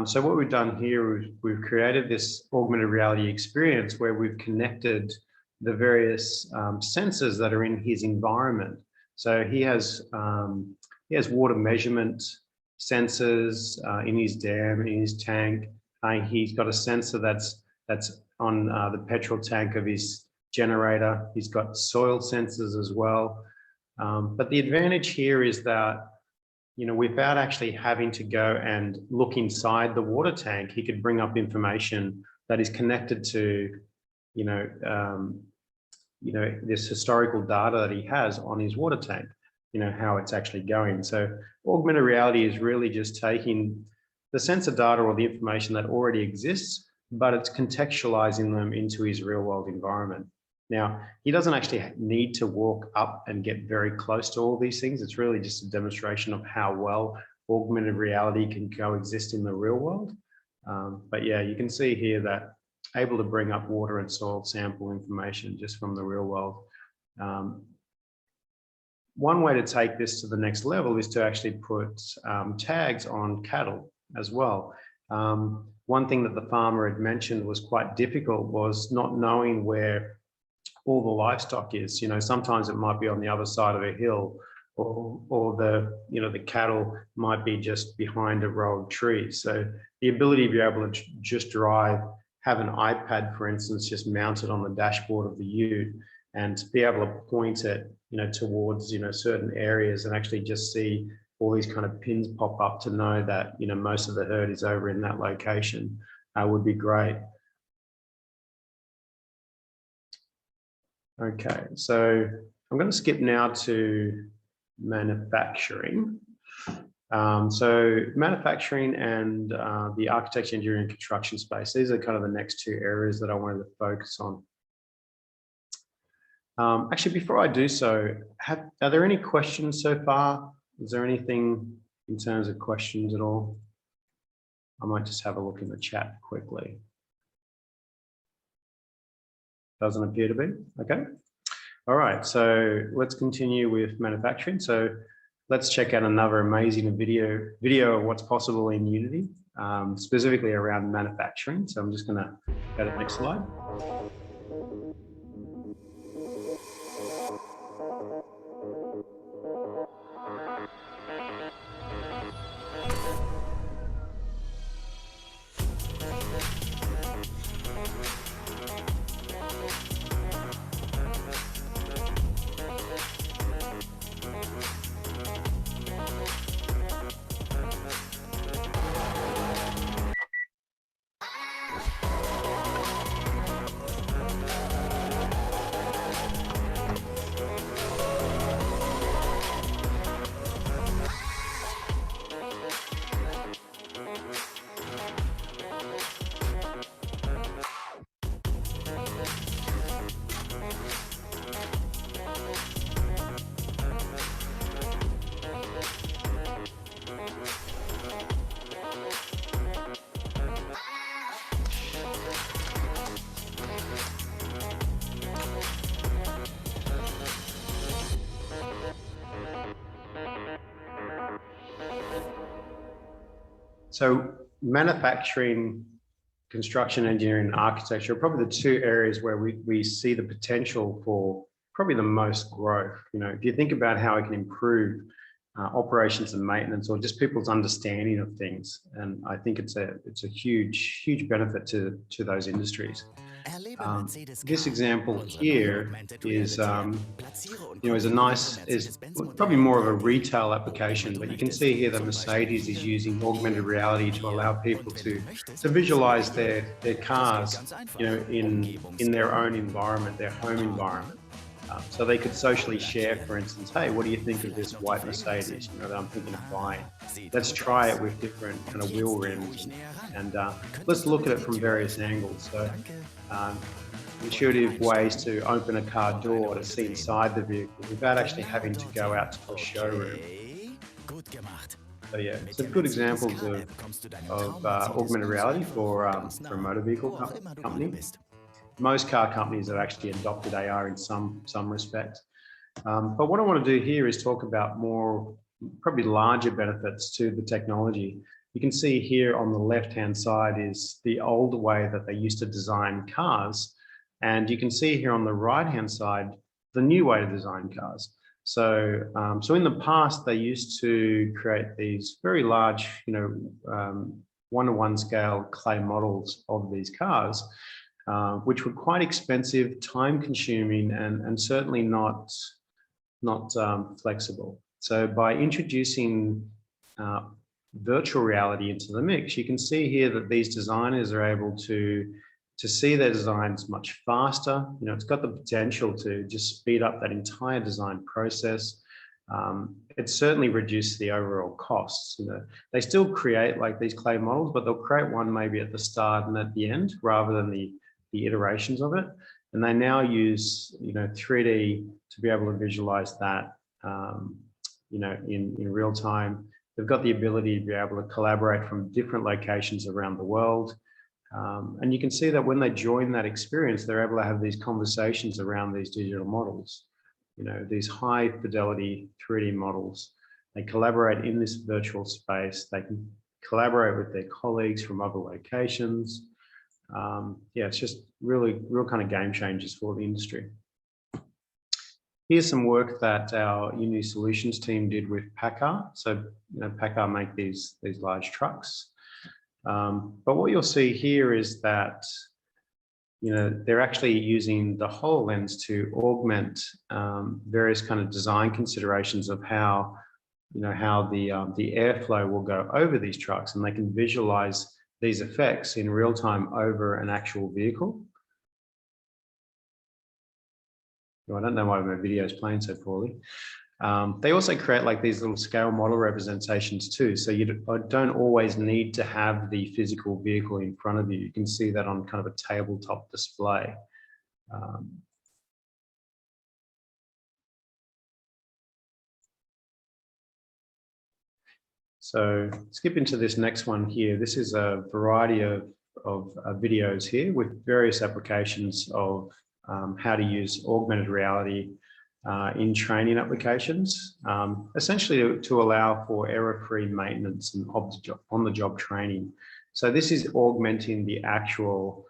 So what we've done here is we've created this augmented reality experience where we've connected the various sensors that are in his environment. So he has water measurement sensors in his dam, in his tank. He's got a sensor that's on the petrol tank of his generator. He's got soil sensors as well. But the advantage here is that, you know, without actually having to go and look inside the water tank, he could bring up information that is connected to, this historical data that he has on his water tank, how it's actually going. So augmented reality is really just taking the sensor data or the information that already exists, but it's contextualizing them into his real world environment. Now, he doesn't actually need to walk up and get very close to all these things. It's really just a demonstration of how well augmented reality can coexist in the real world. But yeah, you can see here that able to bring up water and soil sample information just from the real world. One way to take this to the next level is to actually put tags on cattle as well. One thing that the farmer had mentioned was quite difficult was not knowing where all the livestock is. Sometimes it might be on the other side of a hill, or the cattle might be just behind a row of trees. So the ability to be able to just have an iPad, for instance, just mounted on the dashboard of the ute, and be able to point it, towards, certain areas, and actually just see all these kind of pins pop up to know that, most of the herd is over in that location, would be great. Okay, so I'm going to skip now to manufacturing. So manufacturing and the architecture, engineering, and construction space, these are kind of the next two areas that I wanted to focus on. Actually, before I do so, are there any questions so far? Is there anything in terms of questions at all? I might just have a look in the chat quickly. Doesn't appear to be. Okay. All right, so let's continue with manufacturing. So let's check out another amazing video of what's possible in Unity, specifically around manufacturing. So I'm just going to go to the next slide. So manufacturing, construction, engineering, and architecture are probably the two areas where we see the potential for probably the most growth. If you think about how it can improve operations and maintenance, or just people's understanding of things, and I think it's a huge benefit to those industries. This example here is is probably more of a retail application, but you can see here that Mercedes is using augmented reality to allow people to visualize their cars, in their own environment, their home environment. So they could socially share, for instance, hey, what do you think of this white Mercedes, that I'm thinking of buying? Let's try it with different kind of wheel rims, and let's look at it from various angles. So intuitive ways to open a car door to see inside the vehicle without actually having to go out to a showroom. So yeah, some good examples of augmented reality for a motor vehicle company. Most car companies have actually adopted AR in some respect. But what I want to do here is talk about more, probably larger benefits to the technology. You can see here on the left-hand side is the old way that they used to design cars. And you can see here on the right-hand side, the new way to design cars. So, so in the past, they used to create these very large, one-to-one scale clay models of these cars, which were quite expensive, time-consuming, and certainly not flexible. So by introducing virtual reality into the mix, you can see here that these designers are able to see their designs much faster. It's got the potential to just speed up that entire design process. It certainly reduced the overall costs. They still create like these clay models, but they'll create one maybe at the start and at the end rather than the iterations of it. And they now use 3D to be able to visualize that in real time. They've got the ability to be able to collaborate from different locations around the world. And you can see that when they join that experience, they're able to have these conversations around these digital models, these high fidelity 3D models. They collaborate in this virtual space. They can collaborate with their colleagues from other locations. Yeah, it's just real kind of game changers for the industry. Here's some work that our Uni Solutions team did with PACCAR. So, PACCAR make these large trucks. But what you'll see here is that, they're actually using the HoloLens to augment various kind of design considerations of how the airflow will go over these trucks, and they can visualize these effects in real time over an actual vehicle. I don't know why my video is playing so poorly. They also create like these little scale model representations too. So you don't always need to have the physical vehicle in front of you. You can see that on kind of a tabletop display. So skip into this next one here. This is a variety of videos here with various applications of how to use augmented reality in training applications, essentially to allow for error-free maintenance and on-the-job training. So this is augmenting the actual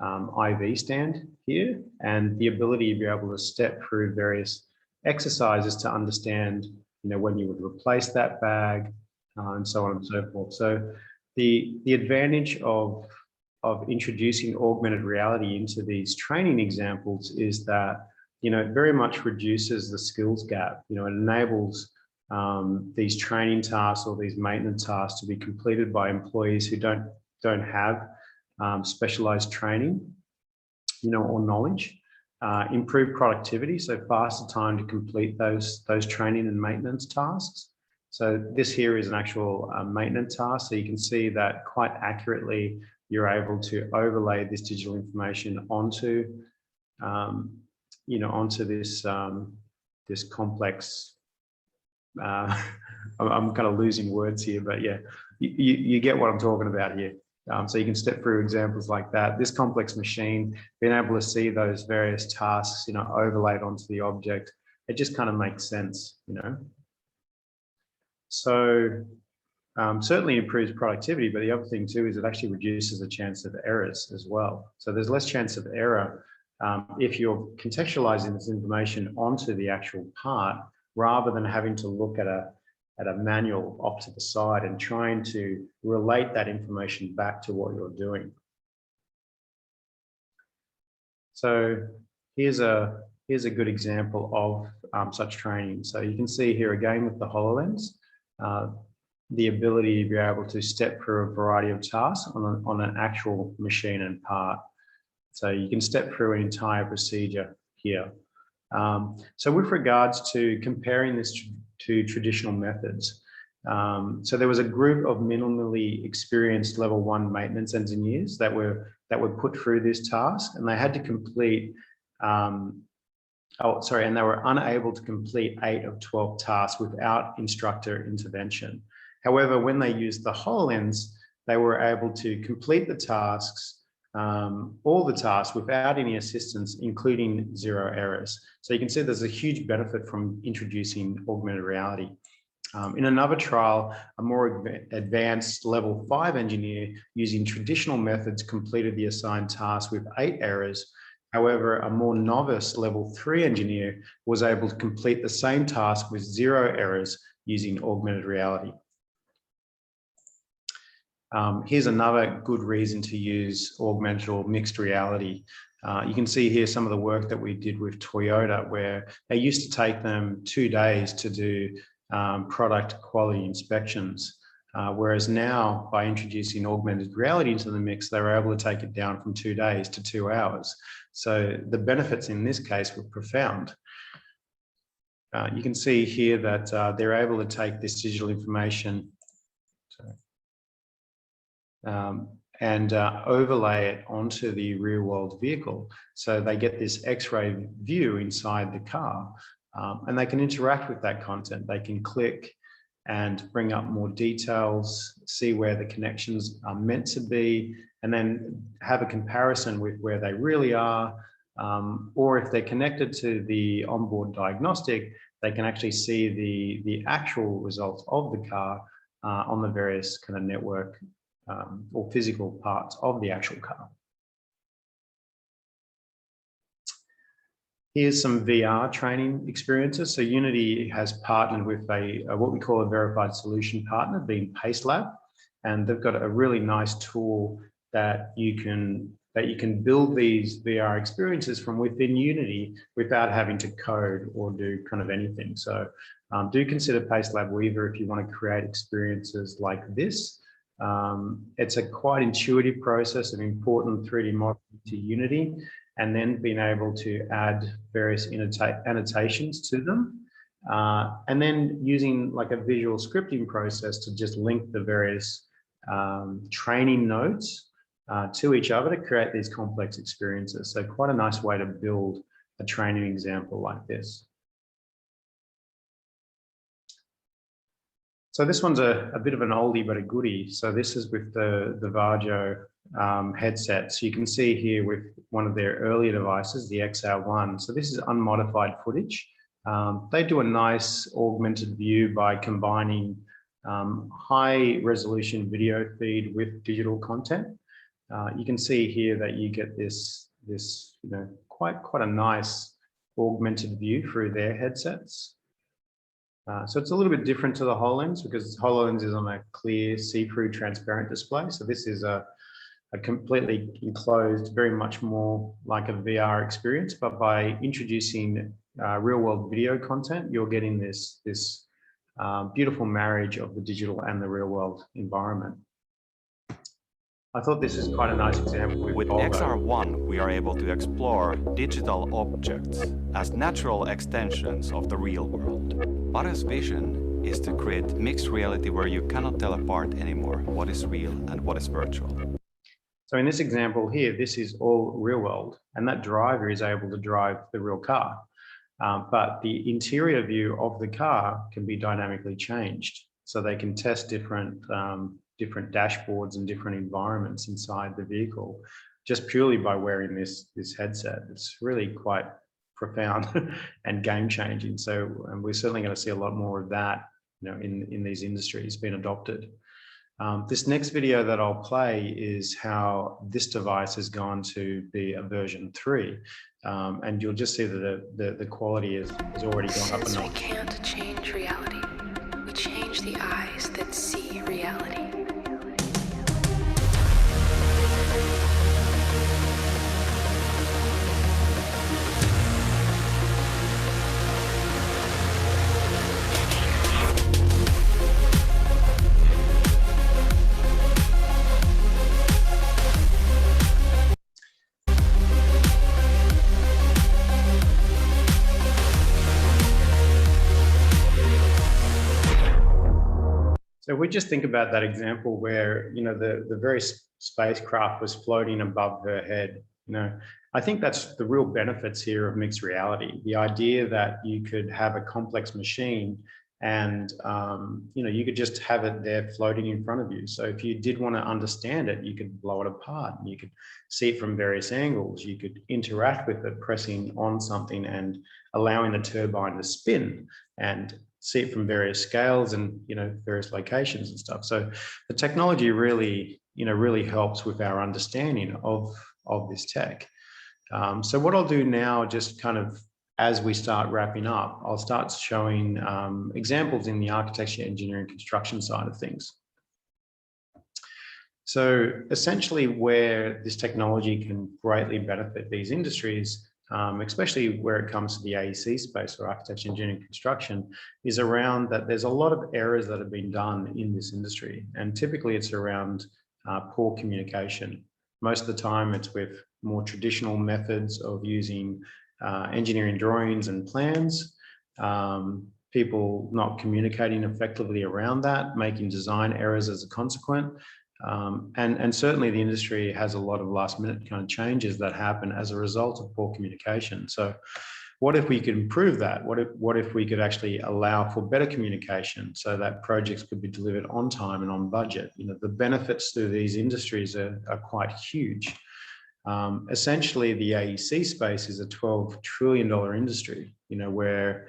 IV stand here and the ability to be able to step through various exercises to understand, when you would replace that bag, and so on and so forth. So the advantage of introducing augmented reality into these training examples is that, it very much reduces the skills gap. It enables these training tasks or these maintenance tasks to be completed by employees who don't have specialized training, or knowledge. Improve productivity, so faster time to complete those training and maintenance tasks. So this here is an actual maintenance task. So you can see that quite accurately, you're able to overlay this digital information onto, onto this this complex. I'm kind of losing words here, but yeah, you get what I'm talking about here. So you can step through examples like that. This complex machine, being able to see those various tasks, overlaid onto the object, it just kind of makes sense, So certainly improves productivity, but the other thing too is it actually reduces the chance of errors as well. So there's less chance of error if you're contextualizing this information onto the actual part, rather than having to look at a manual off to the side and trying to relate that information back to what you're doing. So here's a good example of such training. So you can see here again with the HoloLens, the ability to be able to step through a variety of tasks on an actual machine and part. So you can step through an entire procedure here. So with regards to comparing this to traditional methods, so there was a group of minimally experienced level 1 maintenance engineers that were put through this task, and they had to complete, and they were unable to complete 8 of 12 tasks without instructor intervention. However, when they used the HoloLens, they were able to complete the tasks, all the tasks without any assistance, including 0 errors. So you can see there's a huge benefit from introducing augmented reality. In another trial, a more advanced level 5 engineer using traditional methods completed the assigned task with 8 errors. However, a more novice level 3 engineer was able to complete the same task with 0 errors using augmented reality. Here's another good reason to use augmented or mixed reality. You can see here some of the work that we did with Toyota, where they used to take them 2 days to do product quality inspections. Whereas now, by introducing augmented reality into the mix, they were able to take it down from 2 days to 2 hours. So the benefits in this case were profound. You can see here that they're able to take this digital information and overlay it onto the real world vehicle. So they get this X-ray view inside the car, and they can interact with that content. They can click and bring up more details, see where the connections are meant to be, and then have a comparison with where they really are. Or if they're connected to the onboard diagnostic, they can actually see the actual results of the car on the various kind of network or physical parts of the actual car. Here's some VR training experiences. So Unity has partnered with what we call a verified solution partner, being PaceLab, and they've got a really nice tool that you can build these VR experiences from within Unity without having to code or do kind of anything. So do consider PaceLab Weaver if you want to create experiences like this. It's a quite intuitive process, an important 3D model to Unity, and then being able to add various annotations to them. And then using like a visual scripting process to just link the various training nodes to each other to create these complex experiences. So quite a nice way to build a training example like this. So this one's a bit of an oldie but a goodie. So this is with the Varjo headset. So you can see here with one of their earlier devices, the XR1. So this is unmodified footage. They do a nice augmented view by combining high resolution video feed with digital content. You can see here that you get this quite a nice augmented view through their headsets. So it's a little bit different to the HoloLens because HoloLens is on a clear, see-through, transparent display. So this is a completely enclosed, very much more like a VR experience. But by introducing real-world video content, you're getting this beautiful marriage of the digital and the real-world environment. I thought this is quite a nice example. With XR1, we are able to explore digital objects as natural extensions of the real world. Pare's vision is to create mixed reality where you cannot tell apart anymore what is real and what is virtual. So in this example here, this is all real world, and that driver is able to drive the real car. But the interior view of the car can be dynamically changed. So they can test different dashboards and different environments inside the vehicle just purely by wearing this headset. It's really quite profound and game-changing. So we're certainly going to see a lot more of that, in these industries being adopted. This next video that I'll play is how this device has gone to be a version 3, and you'll just see that the quality has already gone up a notch. Since we can't change reality, we change the eyes that see reality. So we just think about that example where, the very spacecraft was floating above her head. I think that's the real benefits here of mixed reality. The idea that you could have a complex machine And, you could just have it there floating in front of you. So if you did want to understand it, you could blow it apart and you could see it from various angles. You could interact with it, pressing on something and allowing the turbine to spin, and see it from various scales and, various locations and stuff. So the technology really, really helps with our understanding of this tech. So what I'll do now, just kind of as we start wrapping up, I'll start showing examples in the architecture, engineering, construction side of things. So essentially where this technology can greatly benefit these industries, especially where it comes to the AEC space, or architecture, engineering, construction, is around that there's a lot of errors that have been done in this industry. And typically it's around poor communication. Most of the time it's with more traditional methods of using engineering drawings and plans, people not communicating effectively around that, making design errors as a consequence. And certainly the industry has a lot of last minute kind of changes that happen as a result of poor communication. So what if we could improve that? What if we could actually allow for better communication so that projects could be delivered on time and on budget? The benefits to these industries are quite huge. Essentially, the AEC space is a $12 trillion industry, where,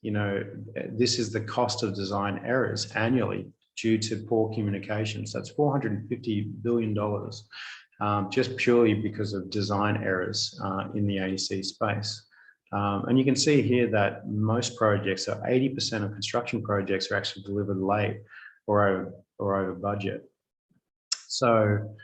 this is the cost of design errors annually due to poor communications. That's $450 billion just purely because of design errors in the AEC space. And you can see here that most projects, so 80% of construction projects, are actually delivered late or over budget. So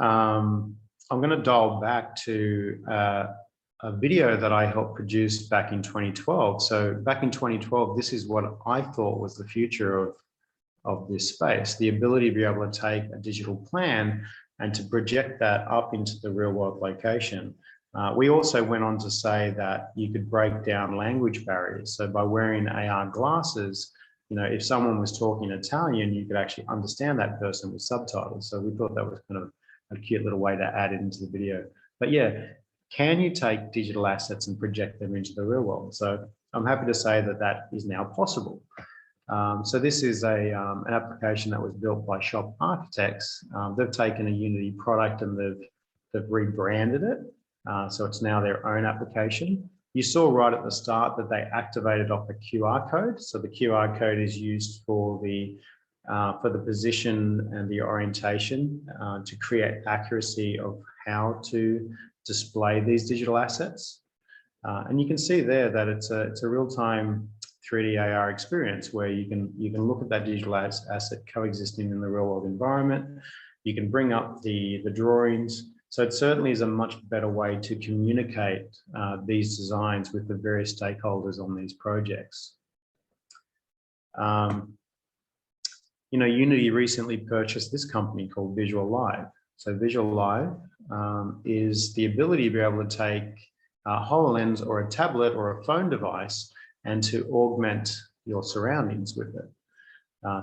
I'm going to dial back to a video that I helped produce back in 2012. So back in 2012, this is what I thought was the future of this space, the ability to be able to take a digital plan and to project that up into the real world location. We also went on to say that you could break down language barriers. So by wearing AR glasses, if someone was talking Italian, you could actually understand that person with subtitles. So we thought that was kind of a cute little way to add it into the video. But yeah, can you take digital assets and project them into the real world? So I'm happy to say that that is now possible. So this is an application that was built by Shop Architects. They've taken a Unity product and they've rebranded it. So it's now their own application. You saw right at the start that they activated off a QR code. So the QR code is used for the position and the orientation to create accuracy of how to display these digital assets. And you can see there that it's a real-time 3D AR experience where you can look at that digital asset coexisting in the real world environment. You can bring up the drawings. So it certainly is a much better way to communicate these designs with the various stakeholders on these projects. Unity recently purchased this company called Visual Live. So Visual Live is the ability to be able to take a HoloLens or a tablet or a phone device and to augment your surroundings with it.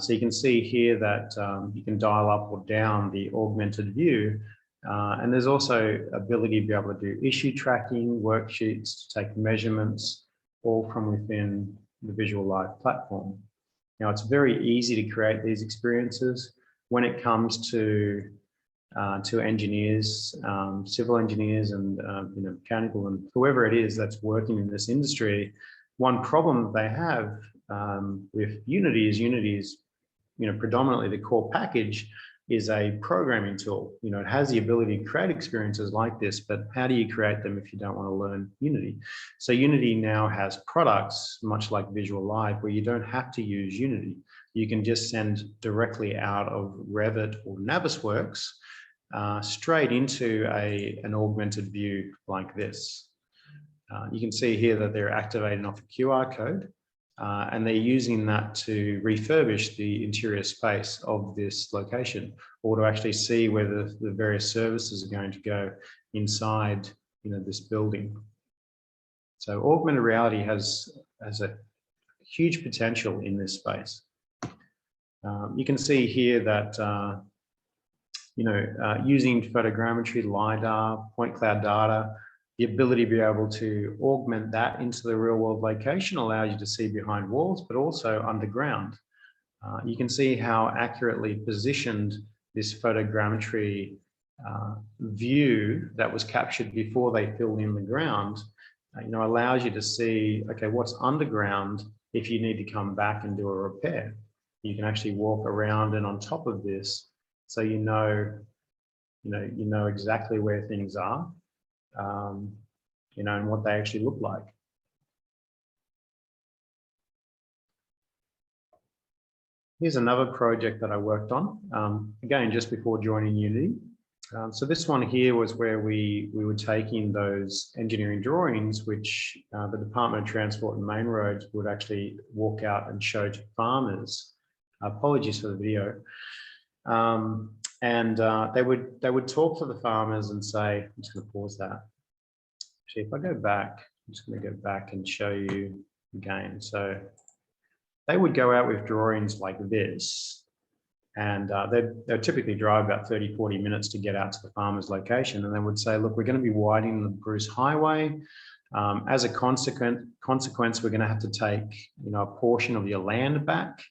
So you can see here that you can dial up or down the augmented view. And there's also ability to be able to do issue tracking, worksheets, to take measurements, all from within the Visual Live platform. Now, it's very easy to create these experiences when it comes to engineers, civil engineers, and mechanical, and whoever it is that's working in this industry. One problem that they have with Unity is predominantly the core package is a programming tool. It has the ability to create experiences like this, but how do you create them if you don't want to learn Unity? So Unity now has products, much like Visual Live, where you don't have to use Unity. You can just send directly out of Revit or Navisworks straight into an augmented view like this. You can see here that they're activating off a QR code. And they're using that to refurbish the interior space of this location, or to actually see where the various services are going to go inside this building. So augmented reality has a huge potential in this space. You can see here that using photogrammetry, LiDAR, point cloud data, The ability to be able to augment that into the real world location allows you to see behind walls, but also underground. You can see how accurately positioned this photogrammetry view that was captured before they filled in the ground, allows you to see, okay, what's underground if you need to come back and do a repair. You can actually walk around and on top of this, so you know exactly where things are, and what they actually look like. Here's another project that I worked on, again, just before joining Unity. So this one here was where we were taking those engineering drawings, which the Department of Transport and Main Roads would actually walk out and show to farmers. Apologies for the video. They would talk to the farmers and say, I'm just going to pause that. Actually, if I go back, I'm just going to go back and show you again. So they would go out with drawings like this, and they'd typically drive about 30, 40 minutes to get out to the farmer's location. And they would say, look, we're going to be widening the Bruce Highway. As a consequence, we're going to have to take, a portion of your land back.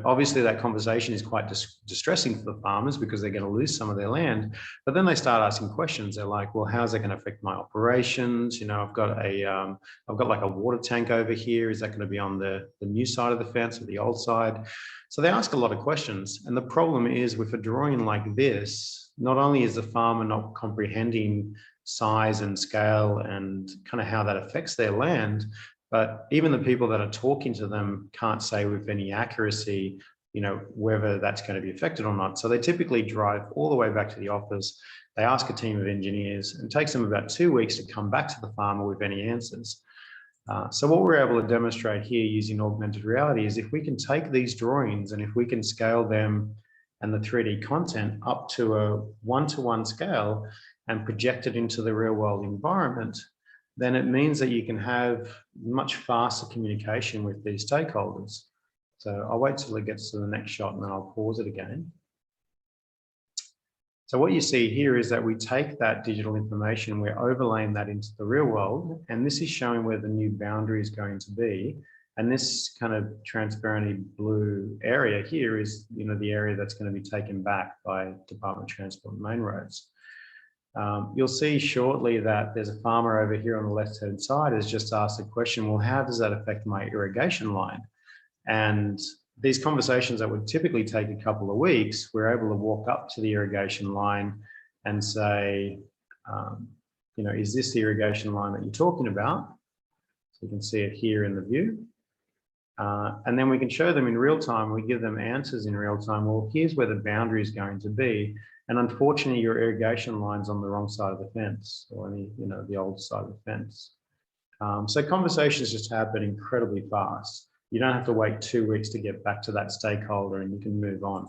Obviously that conversation is quite distressing for the farmers because they're going to lose some of their land. But then they start asking questions. They're like, well, how's that going to affect my operations? I've got like a water tank over here. Is that going to be on the new side of the fence or the old side? So they ask a lot of questions. And the problem is with a drawing like this, not only is the farmer not comprehending size and scale and kind of how that affects their land, but even the people that are talking to them can't say with any accuracy, whether that's going to be affected or not. So they typically drive all the way back to the office. They ask a team of engineers, and it takes them about 2 weeks to come back to the farmer with any answers. So what we're able to demonstrate here using augmented reality is if we can take these drawings and if we can scale them and the 3D content up to a one-to-one scale and project it into the real world environment, then it means that you can have much faster communication with these stakeholders. So I'll wait till it gets to the next shot and then I'll pause it again. So what you see here is that we take that digital information, we're overlaying that into the real world, and this is showing where the new boundary is going to be. And this kind of transparent blue area here is, the area that's going to be taken back by Department of Transport and Main Roads. You'll see shortly that there's a farmer over here on the left-hand side has just asked the question, well, how does that affect my irrigation line? And these conversations that would typically take a couple of weeks, we're able to walk up to the irrigation line and say, is this the irrigation line that you're talking about? So you can see it here in the view. And then we can show them in real time, we give them answers in real time. Well, here's where the boundary is going to be. And unfortunately, your irrigation line's on the wrong side of the fence, or the old side of the fence. So conversations just happen incredibly fast. You don't have to wait 2 weeks to get back to that stakeholder and you can move on.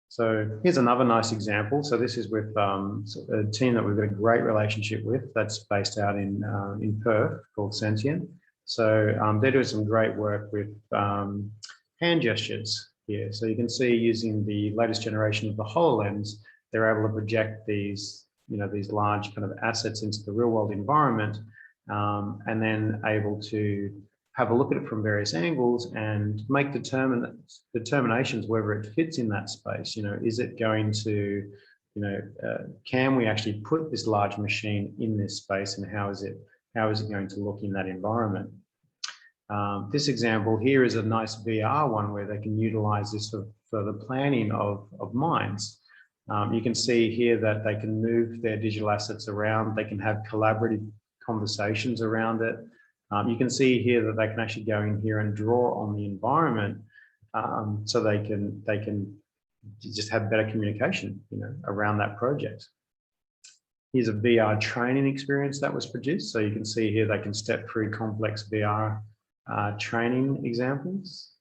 So here's another nice example. So this is with a team that we've got a great relationship with that's based out in Perth called Sentient. So they're doing some great work with hand gestures here. So you can see using the latest generation of the HoloLens, they're able to project these, these large kind of assets into the real world environment, and then able to have a look at it from various angles and make determinations whether it fits in that space. Is it going to, can we actually put this large machine in this space, and how is it going to look in that environment? This example here is a nice VR one where they can utilize this for the planning of mines. You can see here that they can move their digital assets around. They can have collaborative conversations around it. You can see here that they can actually go in here and draw on the environment, so they can just have better communication, around that project. Here's a VR training experience that was produced. So you can see here they can step through complex VR training examples.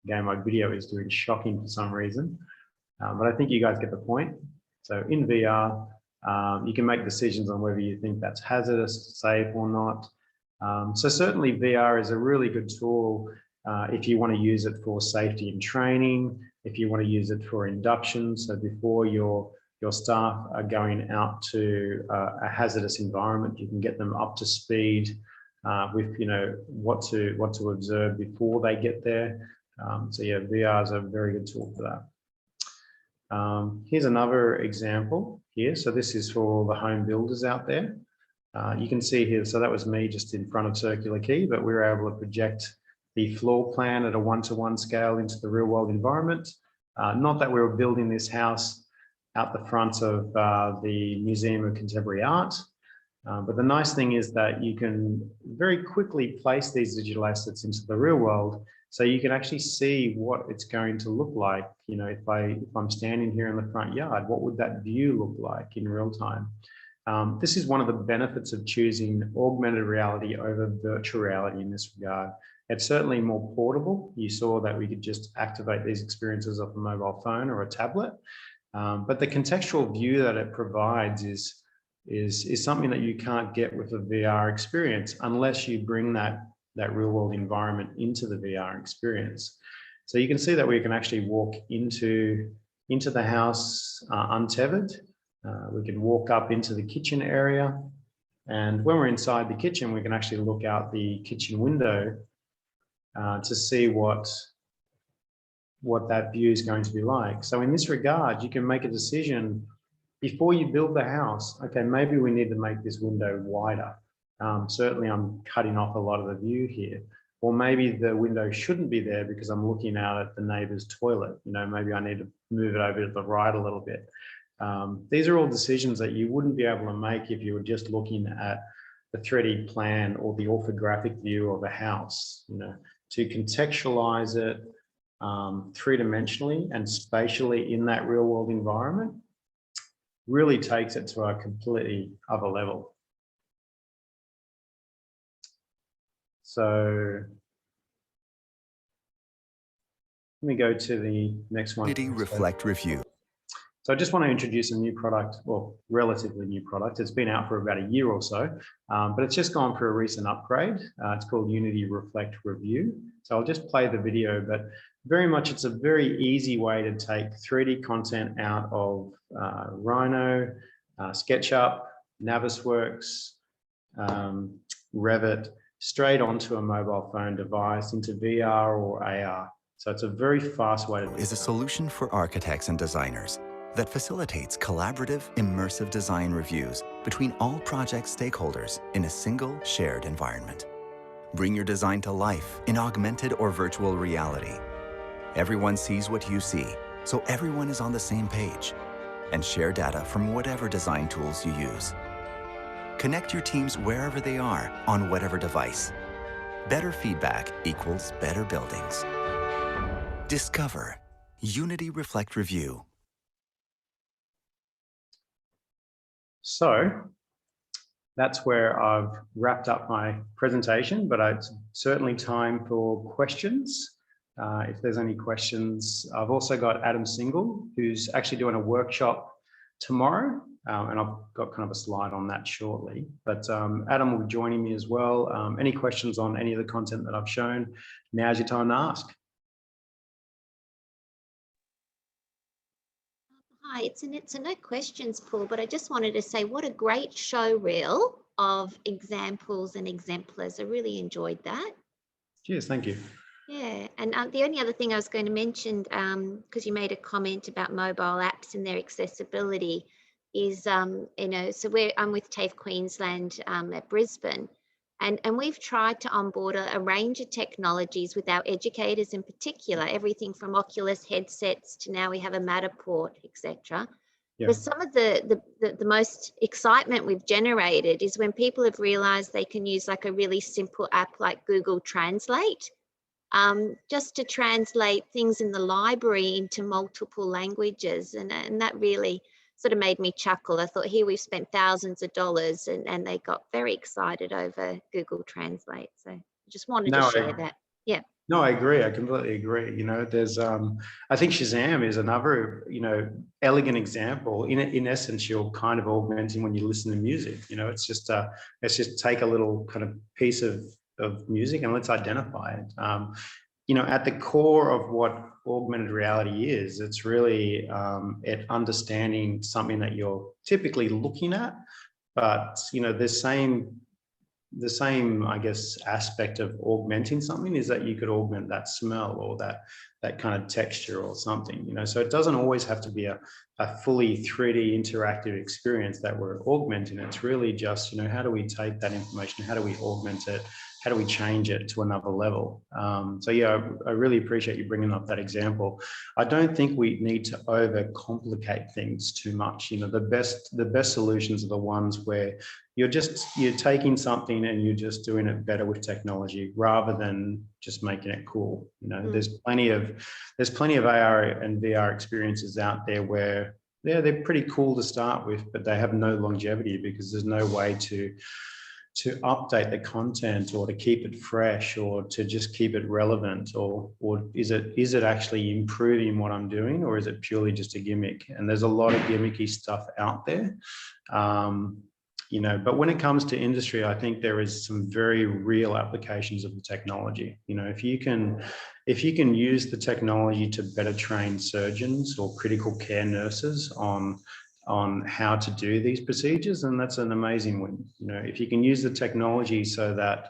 Again, my video is doing shocking for some reason, but I think you guys get the point. So in VR, you can make decisions on whether you think that's hazardous, safe or not. So certainly VR is a really good tool if you want to use it for safety and training. if you want to use it for induction, so before your staff are going out to a hazardous environment, you can get them up to speed with what to observe before they get there. So yeah, VR is a very good tool for that. Here's another example here. So this is for all the home builders out there. You can see here, so that was me just in front of Circular Quay, but we were able to project the floor plan at a 1-to-1 scale into the real world environment. Not that we were building this house out the front of the Museum of Contemporary Art, but the nice thing is that you can very quickly place these digital assets into the real world, so you can actually see what it's going to look like. You know, if I'm standing here in the front yard, what would that view look like in real time? This is one of the benefits of choosing augmented reality over virtual reality in this regard. It's certainly more portable. You saw that we could just activate these experiences off a mobile phone or a tablet, but the contextual view that it provides is something that you can't get with a VR experience unless you bring that real world environment into the VR experience. So you can see that we can actually walk into the house untethered. We can walk up into the kitchen area, and when we're inside the kitchen, we can actually look out the kitchen window to see what that view is going to be like. So in this regard, you can make a decision before you build the house. Okay, maybe we need to make this window wider. Certainly I'm cutting off a lot of the view here. Or maybe the window shouldn't be there because I'm looking out at the neighbor's toilet. You know, maybe I need to move it over to the right a little bit. These are all decisions that you wouldn't be able to make if you were just looking at the 3D plan or the orthographic view of a house. You know, to contextualize it three-dimensionally and spatially in that real world environment really takes it to a completely other level. So let me go to the next one. Unity Reflect Review. So I just want to introduce a new product, well, relatively new product. It's been out for about a year or so, but it's just gone for a recent upgrade. It's called Unity Reflect Review. So I'll just play the video, but very much it's a very easy way to take 3D content out of Rhino, SketchUp, Navisworks, Revit, straight onto a mobile phone device into VR or AR. So it's a very fast way to do it. Is a solution for architects and designers that facilitates collaborative, immersive design reviews between all project stakeholders in a single shared environment. Bring your design to life in augmented or virtual reality. Everyone sees what you see, so everyone is on the same page. And share data from whatever design tools you use. Connect your teams wherever they are on whatever device. Better feedback equals better buildings. Discover Unity Reflect Review. So that's where I've wrapped up my presentation, but it's certainly time for questions. If there's any questions, I've also got Adam Single, who's actually doing a workshop tomorrow, and I've got kind of a slide on that shortly. But Adam will be joining me as well. Any questions on any of the content that I've shown, now's your time to ask. Hi, it's a no questions, Paul, but I just wanted to say what a great show reel of examples and exemplars. I really enjoyed that. Cheers, thank you. Yeah, and the only other thing I was going to mention, because you made a comment about mobile apps and their accessibility, is you know, so I'm with TAFE Queensland at Brisbane, and we've tried to onboard a range of technologies with our educators in particular, everything from Oculus headsets to now we have a Matterport, etc. Yeah. But some of the most excitement we've generated is when people have realized they can use like a really simple app like Google Translate, just to translate things in the library into multiple languages, and that really sort of made me chuckle. I thought, here we've spent thousands of dollars, and they got very excited over Google Translate. So I just wanted to share that. Yeah. No, I agree. I completely agree. You know, there's, I think Shazam is another, you know, elegant example. In essence, you're kind of augmenting when you listen to music. You know, it's just, let's just take a little kind of piece of music and let's identify it. you know, at the core of what augmented reality is, it's really at understanding something that you're typically looking at, but, you know, the same, I guess, aspect of augmenting something is that you could augment that smell or that kind of texture or something, you know. So it doesn't always have to be a fully 3D interactive experience that we're augmenting. It's really just, you know, how do we take that information? How do we augment it? How do we change it to another level? So yeah, I really appreciate you bringing up that example. I don't think we need to overcomplicate things too much. You know, the best solutions are the ones where you're taking something and you're just doing it better with technology rather than just making it cool. You know, there's plenty of AR and VR experiences out there where, yeah, they're pretty cool to start with, but they have no longevity because there's no way to update the content or to keep it fresh or to just keep it relevant, or is it actually improving what I'm doing, or is it purely just a gimmick? And there's a lot of gimmicky stuff out there. You know, but when it comes to industry, I think there is some very real applications of the technology. You know, if you can use the technology to better train surgeons or critical care nurses on how to do these procedures, and that's an amazing win. You know, if you can use the technology so that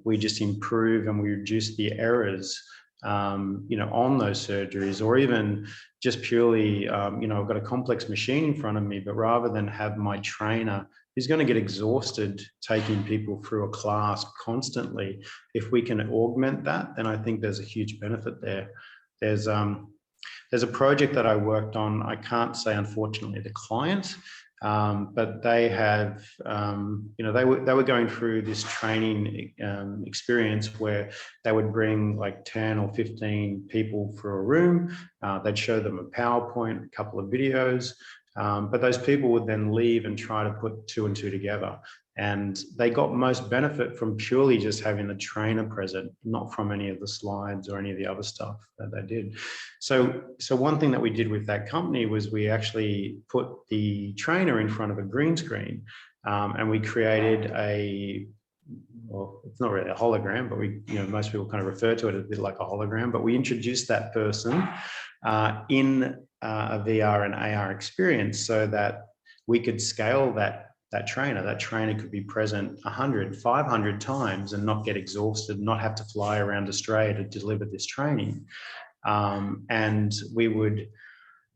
we just improve and we reduce the errors, you know, on those surgeries, or even just purely, you know, I've got a complex machine in front of me, but rather than have my trainer who's going to get exhausted taking people through a class constantly, if we can augment that, then I think there's a huge benefit there. There's a project that I worked on. I can't say, unfortunately, the client, but they have, you know, they were going through this training experience where they would bring like 10 or 15 people for a room. They'd show them a PowerPoint, a couple of videos, but those people would then leave and try to put two and two together. And they got most benefit from purely just having the trainer present, not from any of the slides or any of the other stuff that they did. So one thing that we did with that company was we actually put the trainer in front of a green screen, and we created well, it's not really a hologram, but we, you know, most people kind of refer to it as a bit like a hologram, but we introduced that person in a VR and AR experience so that we could scale that trainer. That trainer could be present 100, 500 times and not get exhausted, not have to fly around Australia to deliver this training. And we would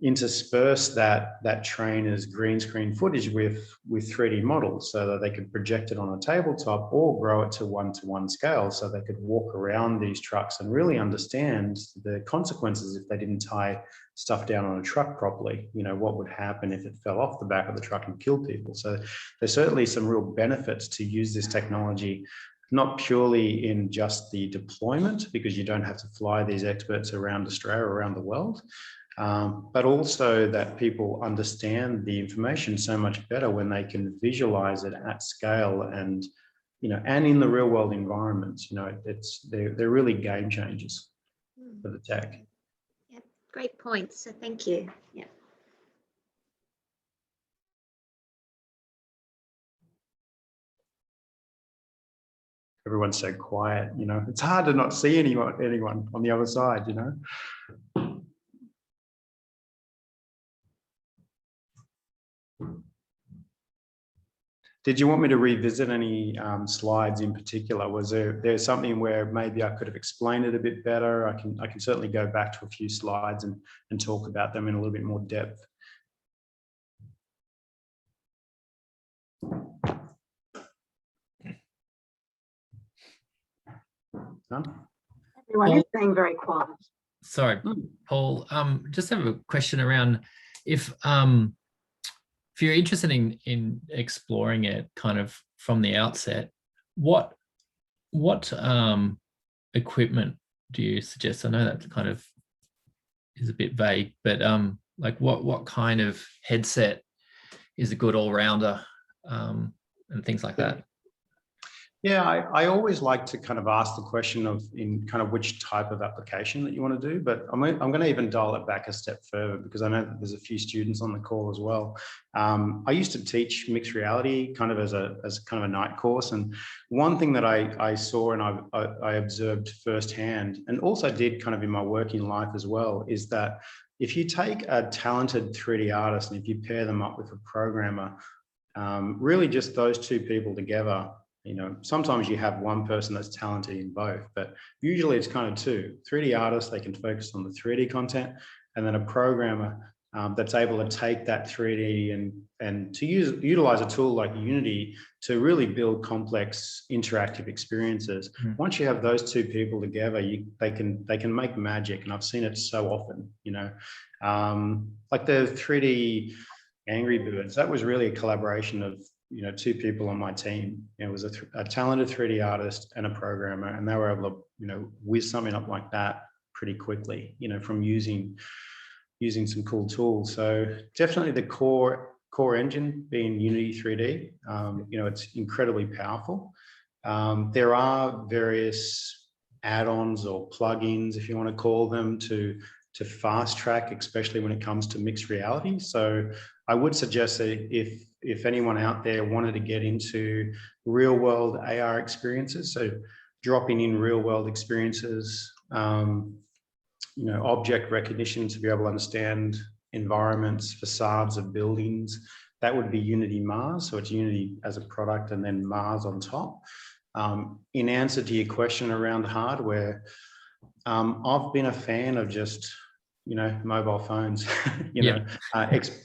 intersperse that trainer's green screen footage with 3D models so that they could project it on a tabletop or grow it to one-to-one scale so they could walk around these trucks and really understand the consequences if they didn't tie stuff down on a truck properly. You know, what would happen if it fell off the back of the truck and killed people? So there's certainly some real benefits to use this technology, not purely in just the deployment, because you don't have to fly these experts around Australia, around the world, but also that people understand the information so much better when they can visualize it at scale and, you know, and in the real world environments. You know, they're really game changers for the tech. Yep, great points. So thank you. Yeah. Everyone's so quiet, you know, it's hard to not see anyone on the other side, you know. Did you want me to revisit any slides in particular? Was there's something where maybe I could have explained it a bit better? I can certainly go back to a few slides and talk about them in a little bit more depth. No? Everyone is being very quiet. Sorry, Paul. Just have a question around if you're interested in exploring it kind of from the outset, what equipment do you suggest? I know that kind of is a bit vague, but like what kind of headset is a good all-rounder and things like that? Yeah, I always like to kind of ask the question of in kind of which type of application that you want to do, but I'm going to even dial it back a step further because I know that there's a few students on the call as well. I used to teach mixed reality kind of as kind of a night course, and one thing that I saw and I observed firsthand, and also did kind of in my working life as well, is that if you take a talented 3D artist and if you pair them up with a programmer, really just those two people together. You know, sometimes you have one person that's talented in both, but usually it's kind of two. 3D artists, they can focus on the 3D content, and then a programmer that's able to take that 3D and to utilize a tool like Unity to really build complex interactive experiences. Once you have those two people together, they can make magic, and I've seen it so often. You know, like the 3D Angry Birds, that was really a collaboration of, you know, two people on my team. It was a talented 3D artist and a programmer, and they were able to, you know, whiz something up like that pretty quickly, you know, from using some cool tools. So definitely the core engine being Unity 3D, you know, it's incredibly powerful. There are various add-ons or plugins, if you want to call them, to fast track, especially when it comes to mixed reality. So I would suggest that if anyone out there wanted to get into real world AR experiences, so dropping in real world experiences, you know, object recognition to be able to understand environments, facades of buildings, that would be Unity Mars. So it's Unity as a product and then Mars on top. In answer to your question around hardware, I've been a fan of just, you know, mobile phones, you know,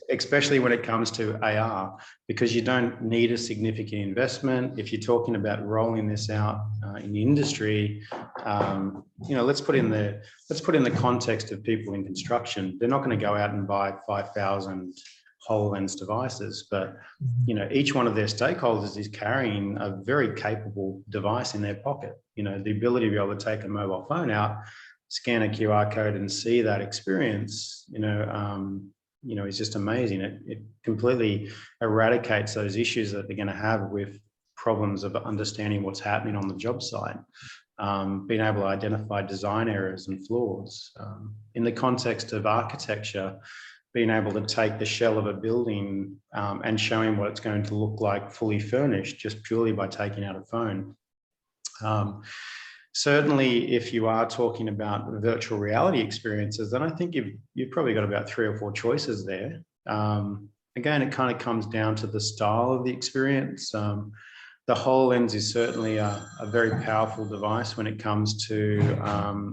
especially when it comes to AR, because you don't need a significant investment. If you're talking about rolling this out in the industry, you know, let's put in the context of people in construction. They're not going to go out and buy 5,000 HoloLens devices, but, you know, each one of their stakeholders is carrying a very capable device in their pocket. You know, the ability to be able to take a mobile phone out, scan a QR code and see that experience, you know, is just amazing. It completely eradicates those issues that they're going to have with problems of understanding what's happening on the job site, being able to identify design errors and flaws. In the context of architecture, being able to take the shell of a building and showing what it's going to look like fully furnished just purely by taking out a phone. Certainly, if you are talking about virtual reality experiences, then I think you've probably got about 3 or 4 choices there. Again, it kind of comes down to the style of the experience. The HoloLens is certainly a very powerful device when it comes to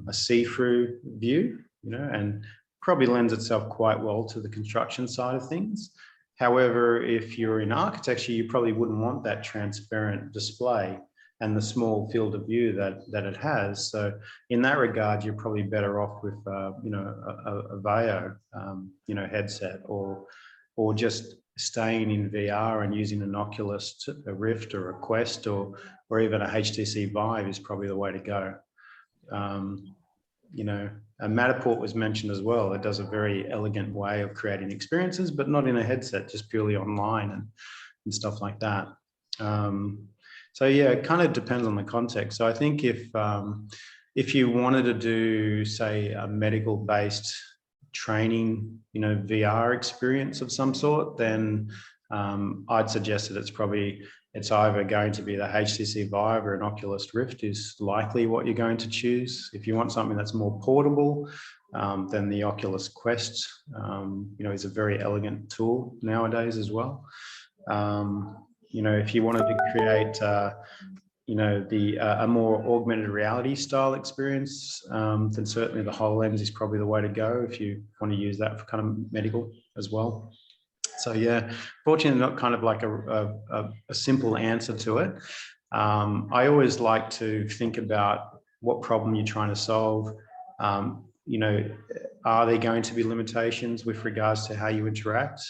a see-through view, you know, and probably lends itself quite well to the construction side of things. However, if you're in architecture, you probably wouldn't want that transparent display and the small field of view that it has. So in that regard, you're probably better off with, you know, a Vaio, you know, headset, or just staying in VR and using an Oculus, a Rift or a Quest, or even a HTC Vive is probably the way to go. You know, a Matterport was mentioned as well. It does a very elegant way of creating experiences, but not in a headset, just purely online and stuff like that. So yeah, it kind of depends on the context. So I think if you wanted to do, say, a medical-based training, you know, VR experience of some sort, then I'd suggest that it's either going to be the HTC Vive or an Oculus Rift is likely what you're going to choose. If you want something that's more portable, then the Oculus Quest, you know, is a very elegant tool nowadays as well. You know, if you wanted to create, you know, a more augmented reality style experience, then certainly the HoloLens is probably the way to go if you want to use that for kind of medical as well. So yeah, fortunately, not kind of like a simple answer to it. I always like to think about what problem you're trying to solve. You know, are there going to be limitations with regards to how you interact?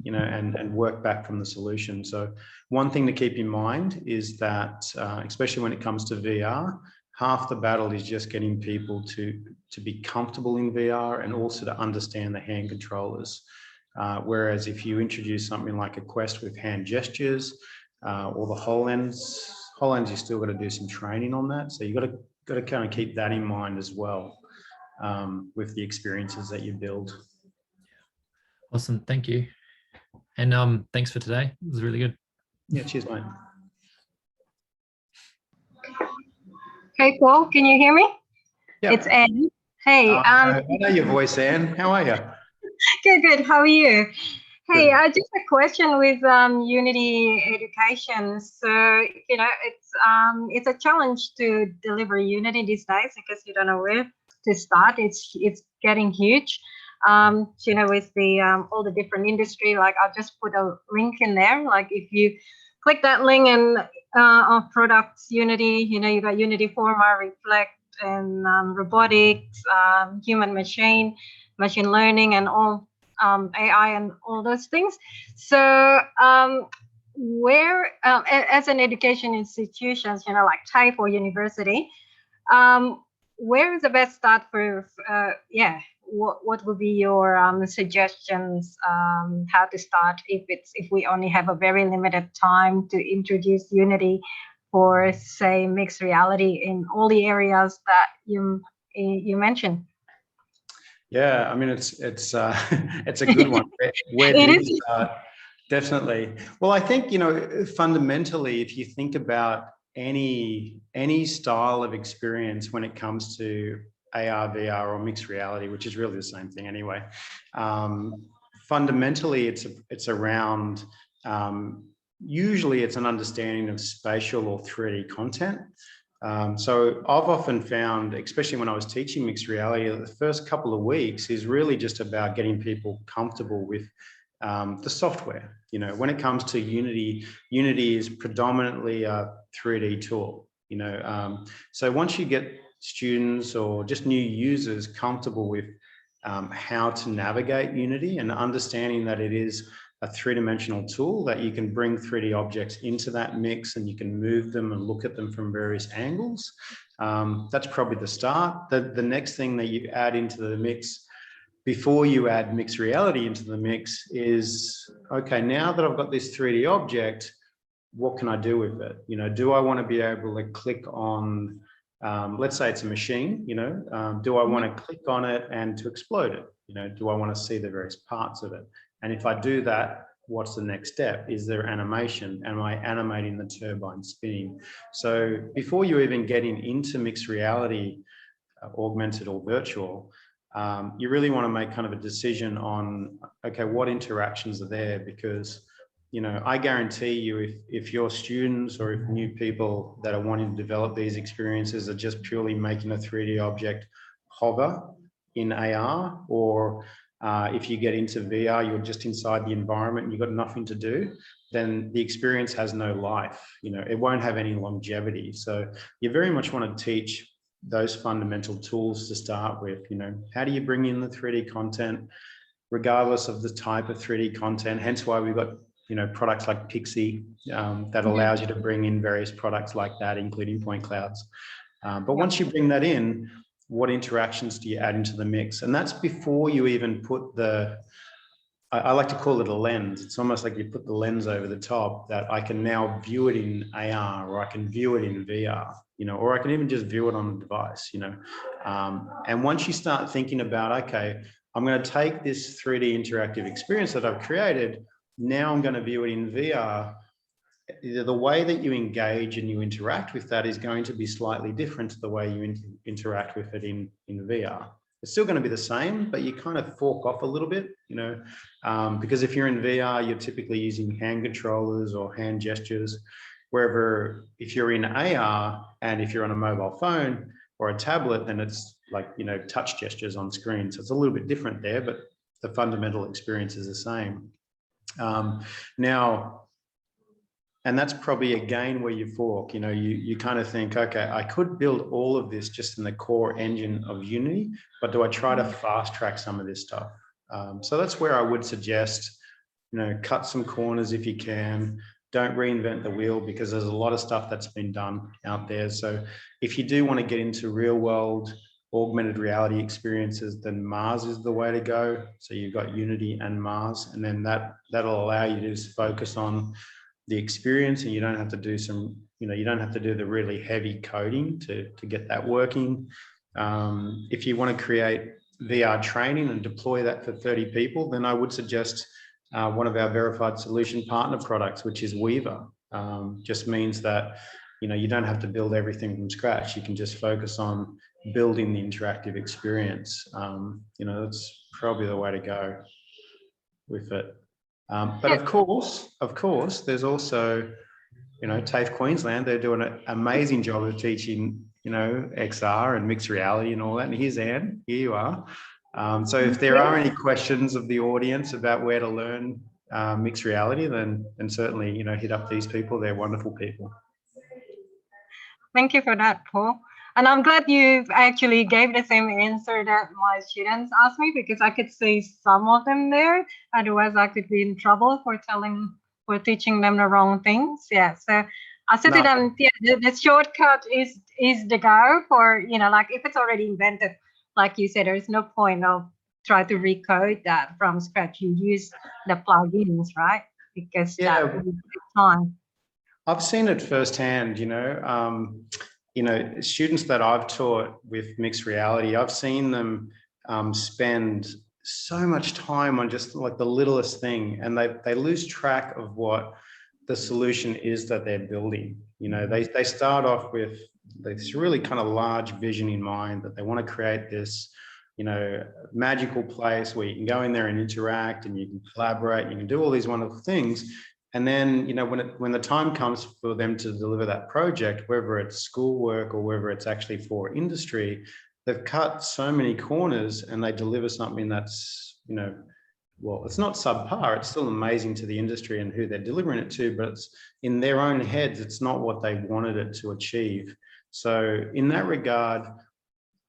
You know, and work back from the solution. So one thing to keep in mind is that, especially when it comes to VR, half the battle is just getting people to be comfortable in VR and also to understand the hand controllers. Whereas if you introduce something like a Quest with hand gestures, or the HoloLens. HoloLens, you still got to do some training on that. So you got to kind of keep that in mind as well with the experiences that you build. Awesome, thank you. And thanks for today. It was really good. Yeah, cheers, mate. Hey, Paul, can you hear me? Yeah. It's Anne. Hey. I know your voice, Anne. How are you? Good. How are you? Hey, Good. just a question with Unity education. So, you know, it's a challenge to deliver Unity these days because you don't know where to start. It's getting huge. You know, with the all the different industry, like I'll just put a link in there. Like if you click that link and of products Unity, you know, you got Unity Forma, Reflect, and robotics, human machine learning, and all AI and all those things. So where as an education institutions, you know, like TAFE or university, where is the best start for what would be your suggestions how to start if we only have a very limited time to introduce Unity for, say, mixed reality in all the areas that you mentioned? Yeah, I mean it's a good one. Where do you start? Definitely. Well, I think, you know, fundamentally, if you think about any style of experience when it comes to AR, VR, or mixed reality, which is really the same thing anyway. Fundamentally, it's around usually it's an understanding of spatial or 3D content. So I've often found, especially when I was teaching mixed reality, the first couple of weeks is really just about getting people comfortable with the software. You know, when it comes to Unity, Unity is predominantly a 3D tool. You know, so once you get students or just new users comfortable with how to navigate Unity and understanding that it is a three-dimensional tool, that you can bring 3D objects into that mix and you can move them and look at them from various angles. That's probably the start. The next thing that you add into the mix before you add mixed reality into the mix is, okay, now that I've got this 3D object, what can I do with it? You know, do I want to be able to click on, let's say it's a machine, you know, do I want to click on it and to explode it? You know, do I want to see the various parts of it? And if I do that, what's the next step? Is there animation? Am I animating the turbine spinning? So before you even getting into mixed reality, augmented or virtual, you really want to make kind of a decision on, okay, what interactions are there? Because, you know, I guarantee you if your students or if new people that are wanting to develop these experiences are just purely making a 3D object hover in AR, or if you get into VR, you're just inside the environment and you've got nothing to do, then the experience has no life. You know, it won't have any longevity. So you very much want to teach those fundamental tools to start with. You know, how do you bring in the 3D content, regardless of the type of 3D content? Hence why we've got, you know, products like Pixie that allows you to bring in various products like that, including point clouds. But once you bring that in, what interactions do you add into the mix? And that's before you even put the, I like to call it a lens. It's almost like you put the lens over the top, that I can now view it in AR, or I can view it in VR, you know, or I can even just view it on a device, you know. And once you start thinking about, okay, I'm going to take this 3D interactive experience that I've created, now I'm going to view it in VR. The way that you engage and you interact with that is going to be slightly different to the way you interact with it in VR. It's still going to be the same, but you kind of fork off a little bit, you know, because if you're in VR, you're typically using hand controllers or hand gestures, wherever if you're in AR and if you're on a mobile phone or a tablet, then it's like, you know, touch gestures on screen. So it's a little bit different there, but the fundamental experience is the same. Now, and that's probably again where you fork, you know, you kind of think, okay, I could build all of this just in the core engine of Unity, but do I try to fast track some of this stuff? So that's where I would suggest, you know, cut some corners if you can. Don't reinvent the wheel, because there's a lot of stuff that's been done out there. So if you do want to get into real world augmented reality experiences, then Mars is the way to go. So you've got Unity and Mars, and then that'll allow you to just focus on the experience, and you don't have to do some, you don't have to do the really heavy coding to get that working. If you want to create VR training and deploy that for 30 people, then I would suggest one of our verified solution partner products, which is Weaver. Just means that, you don't have to build everything from scratch. You can just focus on building the interactive experience. That's probably the way to go with it. But of course, there's also, TAFE Queensland. They're doing an amazing job of teaching, XR and mixed reality and all that. And here's Anne, here you are. So if there are any questions of the audience about where to learn mixed reality, then certainly, hit up these people. They're wonderful people. Thank you for that, Paul. And I'm glad you actually gave the same answer that my students asked me, because I could see some of them there. Otherwise, I could be in trouble for teaching them the wrong things. Yeah. So I said to them, yeah, the shortcut is the go for, like if it's already invented, like you said, there's no point of try to recode that from scratch. You use the plugins, right? Because that will take time. I've seen it firsthand, students that I've taught with mixed reality, I've seen them spend so much time on just like the littlest thing, and they lose track of what the solution is that they're building. They start off with this really kind of large vision in mind, that they want to create this, magical place where you can go in there and interact, and you can collaborate, you can do all these wonderful things. And then, when the time comes for them to deliver that project, whether it's schoolwork or whether it's actually for industry, they've cut so many corners and they deliver something that's, well, it's not subpar, it's still amazing to the industry and who they're delivering it to, but it's in their own heads, it's not what they wanted it to achieve. So in that regard,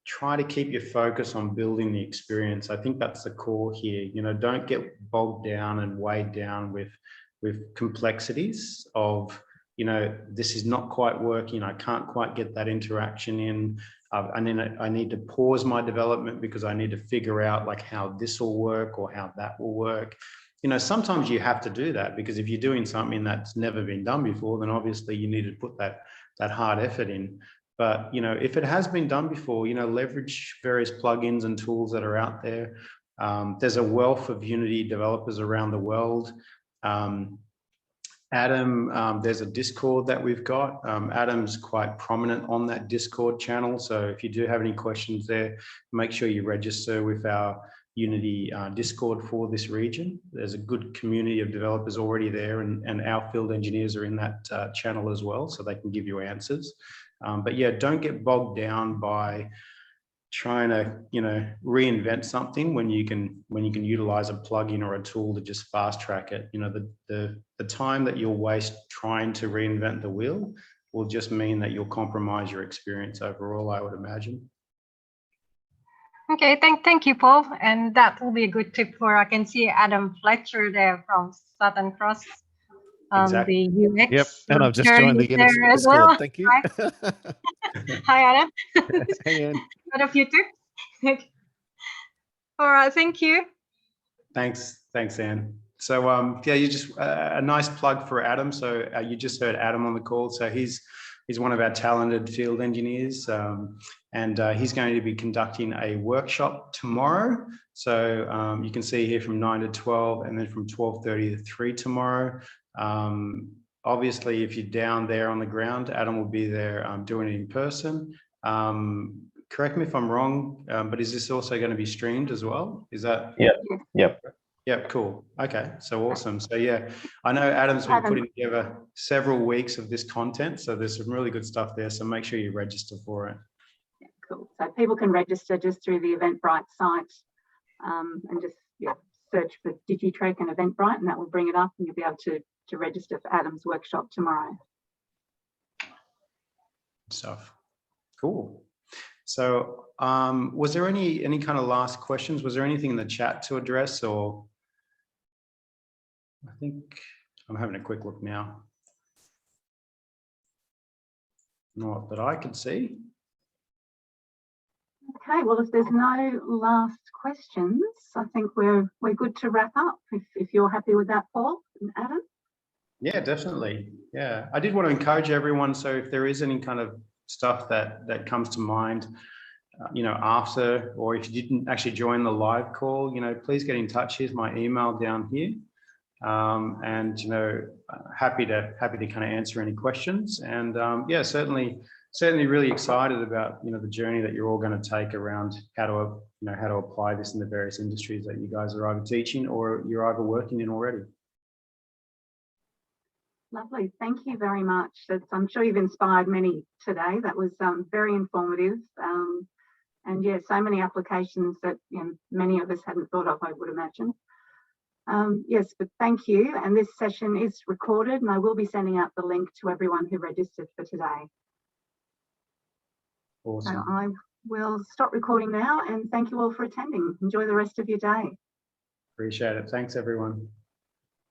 try to keep your focus on building the experience. I think that's the core here. Don't get bogged down and weighed down with complexities of, this is not quite working, I can't quite get that interaction in, and then I need to pause my development because I need to figure out like how this will work or how that will work. Sometimes you have to do that, because if you're doing something that's never been done before, then obviously you need to put that hard effort in. But, if it has been done before, leverage various plugins and tools that are out there. There's a wealth of Unity developers around the world. Adam, there's a Discord that we've got. Adam's quite prominent on that Discord channel. So if you do have any questions there, make sure you register with our Unity Discord for this region. There's a good community of developers already there, and our field engineers are in that channel as well, so they can give you answers. But yeah, don't get bogged down by trying to reinvent something when you can utilize a plugin or a tool to just fast track it. The time that you'll waste trying to reinvent the wheel will just mean that you'll compromise your experience overall, I would imagine. Okay, thank you, Paul. And that will be a good tip for, I can see Adam Fletcher there from Southern Cross. Exactly. The UX. Yep, and I've just joined the Unix Discord. Well. Thank you. Hi, Adam. Hey, Anne. Got a few tips. All right, thank you. Thanks, Anne. So yeah, you just a nice plug for Adam. So you just heard Adam on the call. So he's one of our talented field engineers, and he's going to be conducting a workshop tomorrow. So you can see here from 9 to 12, and then from 12:30 to 3 tomorrow. Obviously, if you're down there on the ground, Adam will be there doing it in person. Correct me if I'm wrong, but is this also going to be streamed as well? Is that? Yep. Yep, cool. Okay, so awesome. So yeah, I know Adam's been putting together several weeks of this content, so there's some really good stuff there. So make sure you register for it. Yeah, cool. So people can register just through the Eventbrite site, and just search for DigiTrek and Eventbrite, and that will bring it up, and you'll be able to register for Adam's workshop tomorrow. Stuff. Cool. So was there any kind of last questions? Was there anything in the chat to address, or? I think I'm having a quick look now. Not that I can see. Okay, well, if there's no last questions, I think we're good to wrap up. If you're happy with that, Paul and Adam. Yeah, definitely. Yeah, I did want to encourage everyone. So if there is any kind of stuff that comes to mind, after, or if you didn't actually join the live call, please get in touch. Here's my email down here. And happy to kind of answer any questions. And yeah, certainly really excited about the journey that you're all going to take around how to apply this in the various industries that you guys are either teaching or you're either working in already. Lovely, thank you very much. I'm sure you've inspired many today. That was very informative. And yeah, so many applications that many of us hadn't thought of, I would imagine. Yes, but thank you. And this session is recorded, and I will be sending out the link to everyone who registered for today. Awesome. So I will stop recording now, and thank you all for attending. Enjoy the rest of your day. Appreciate it. Thanks, everyone.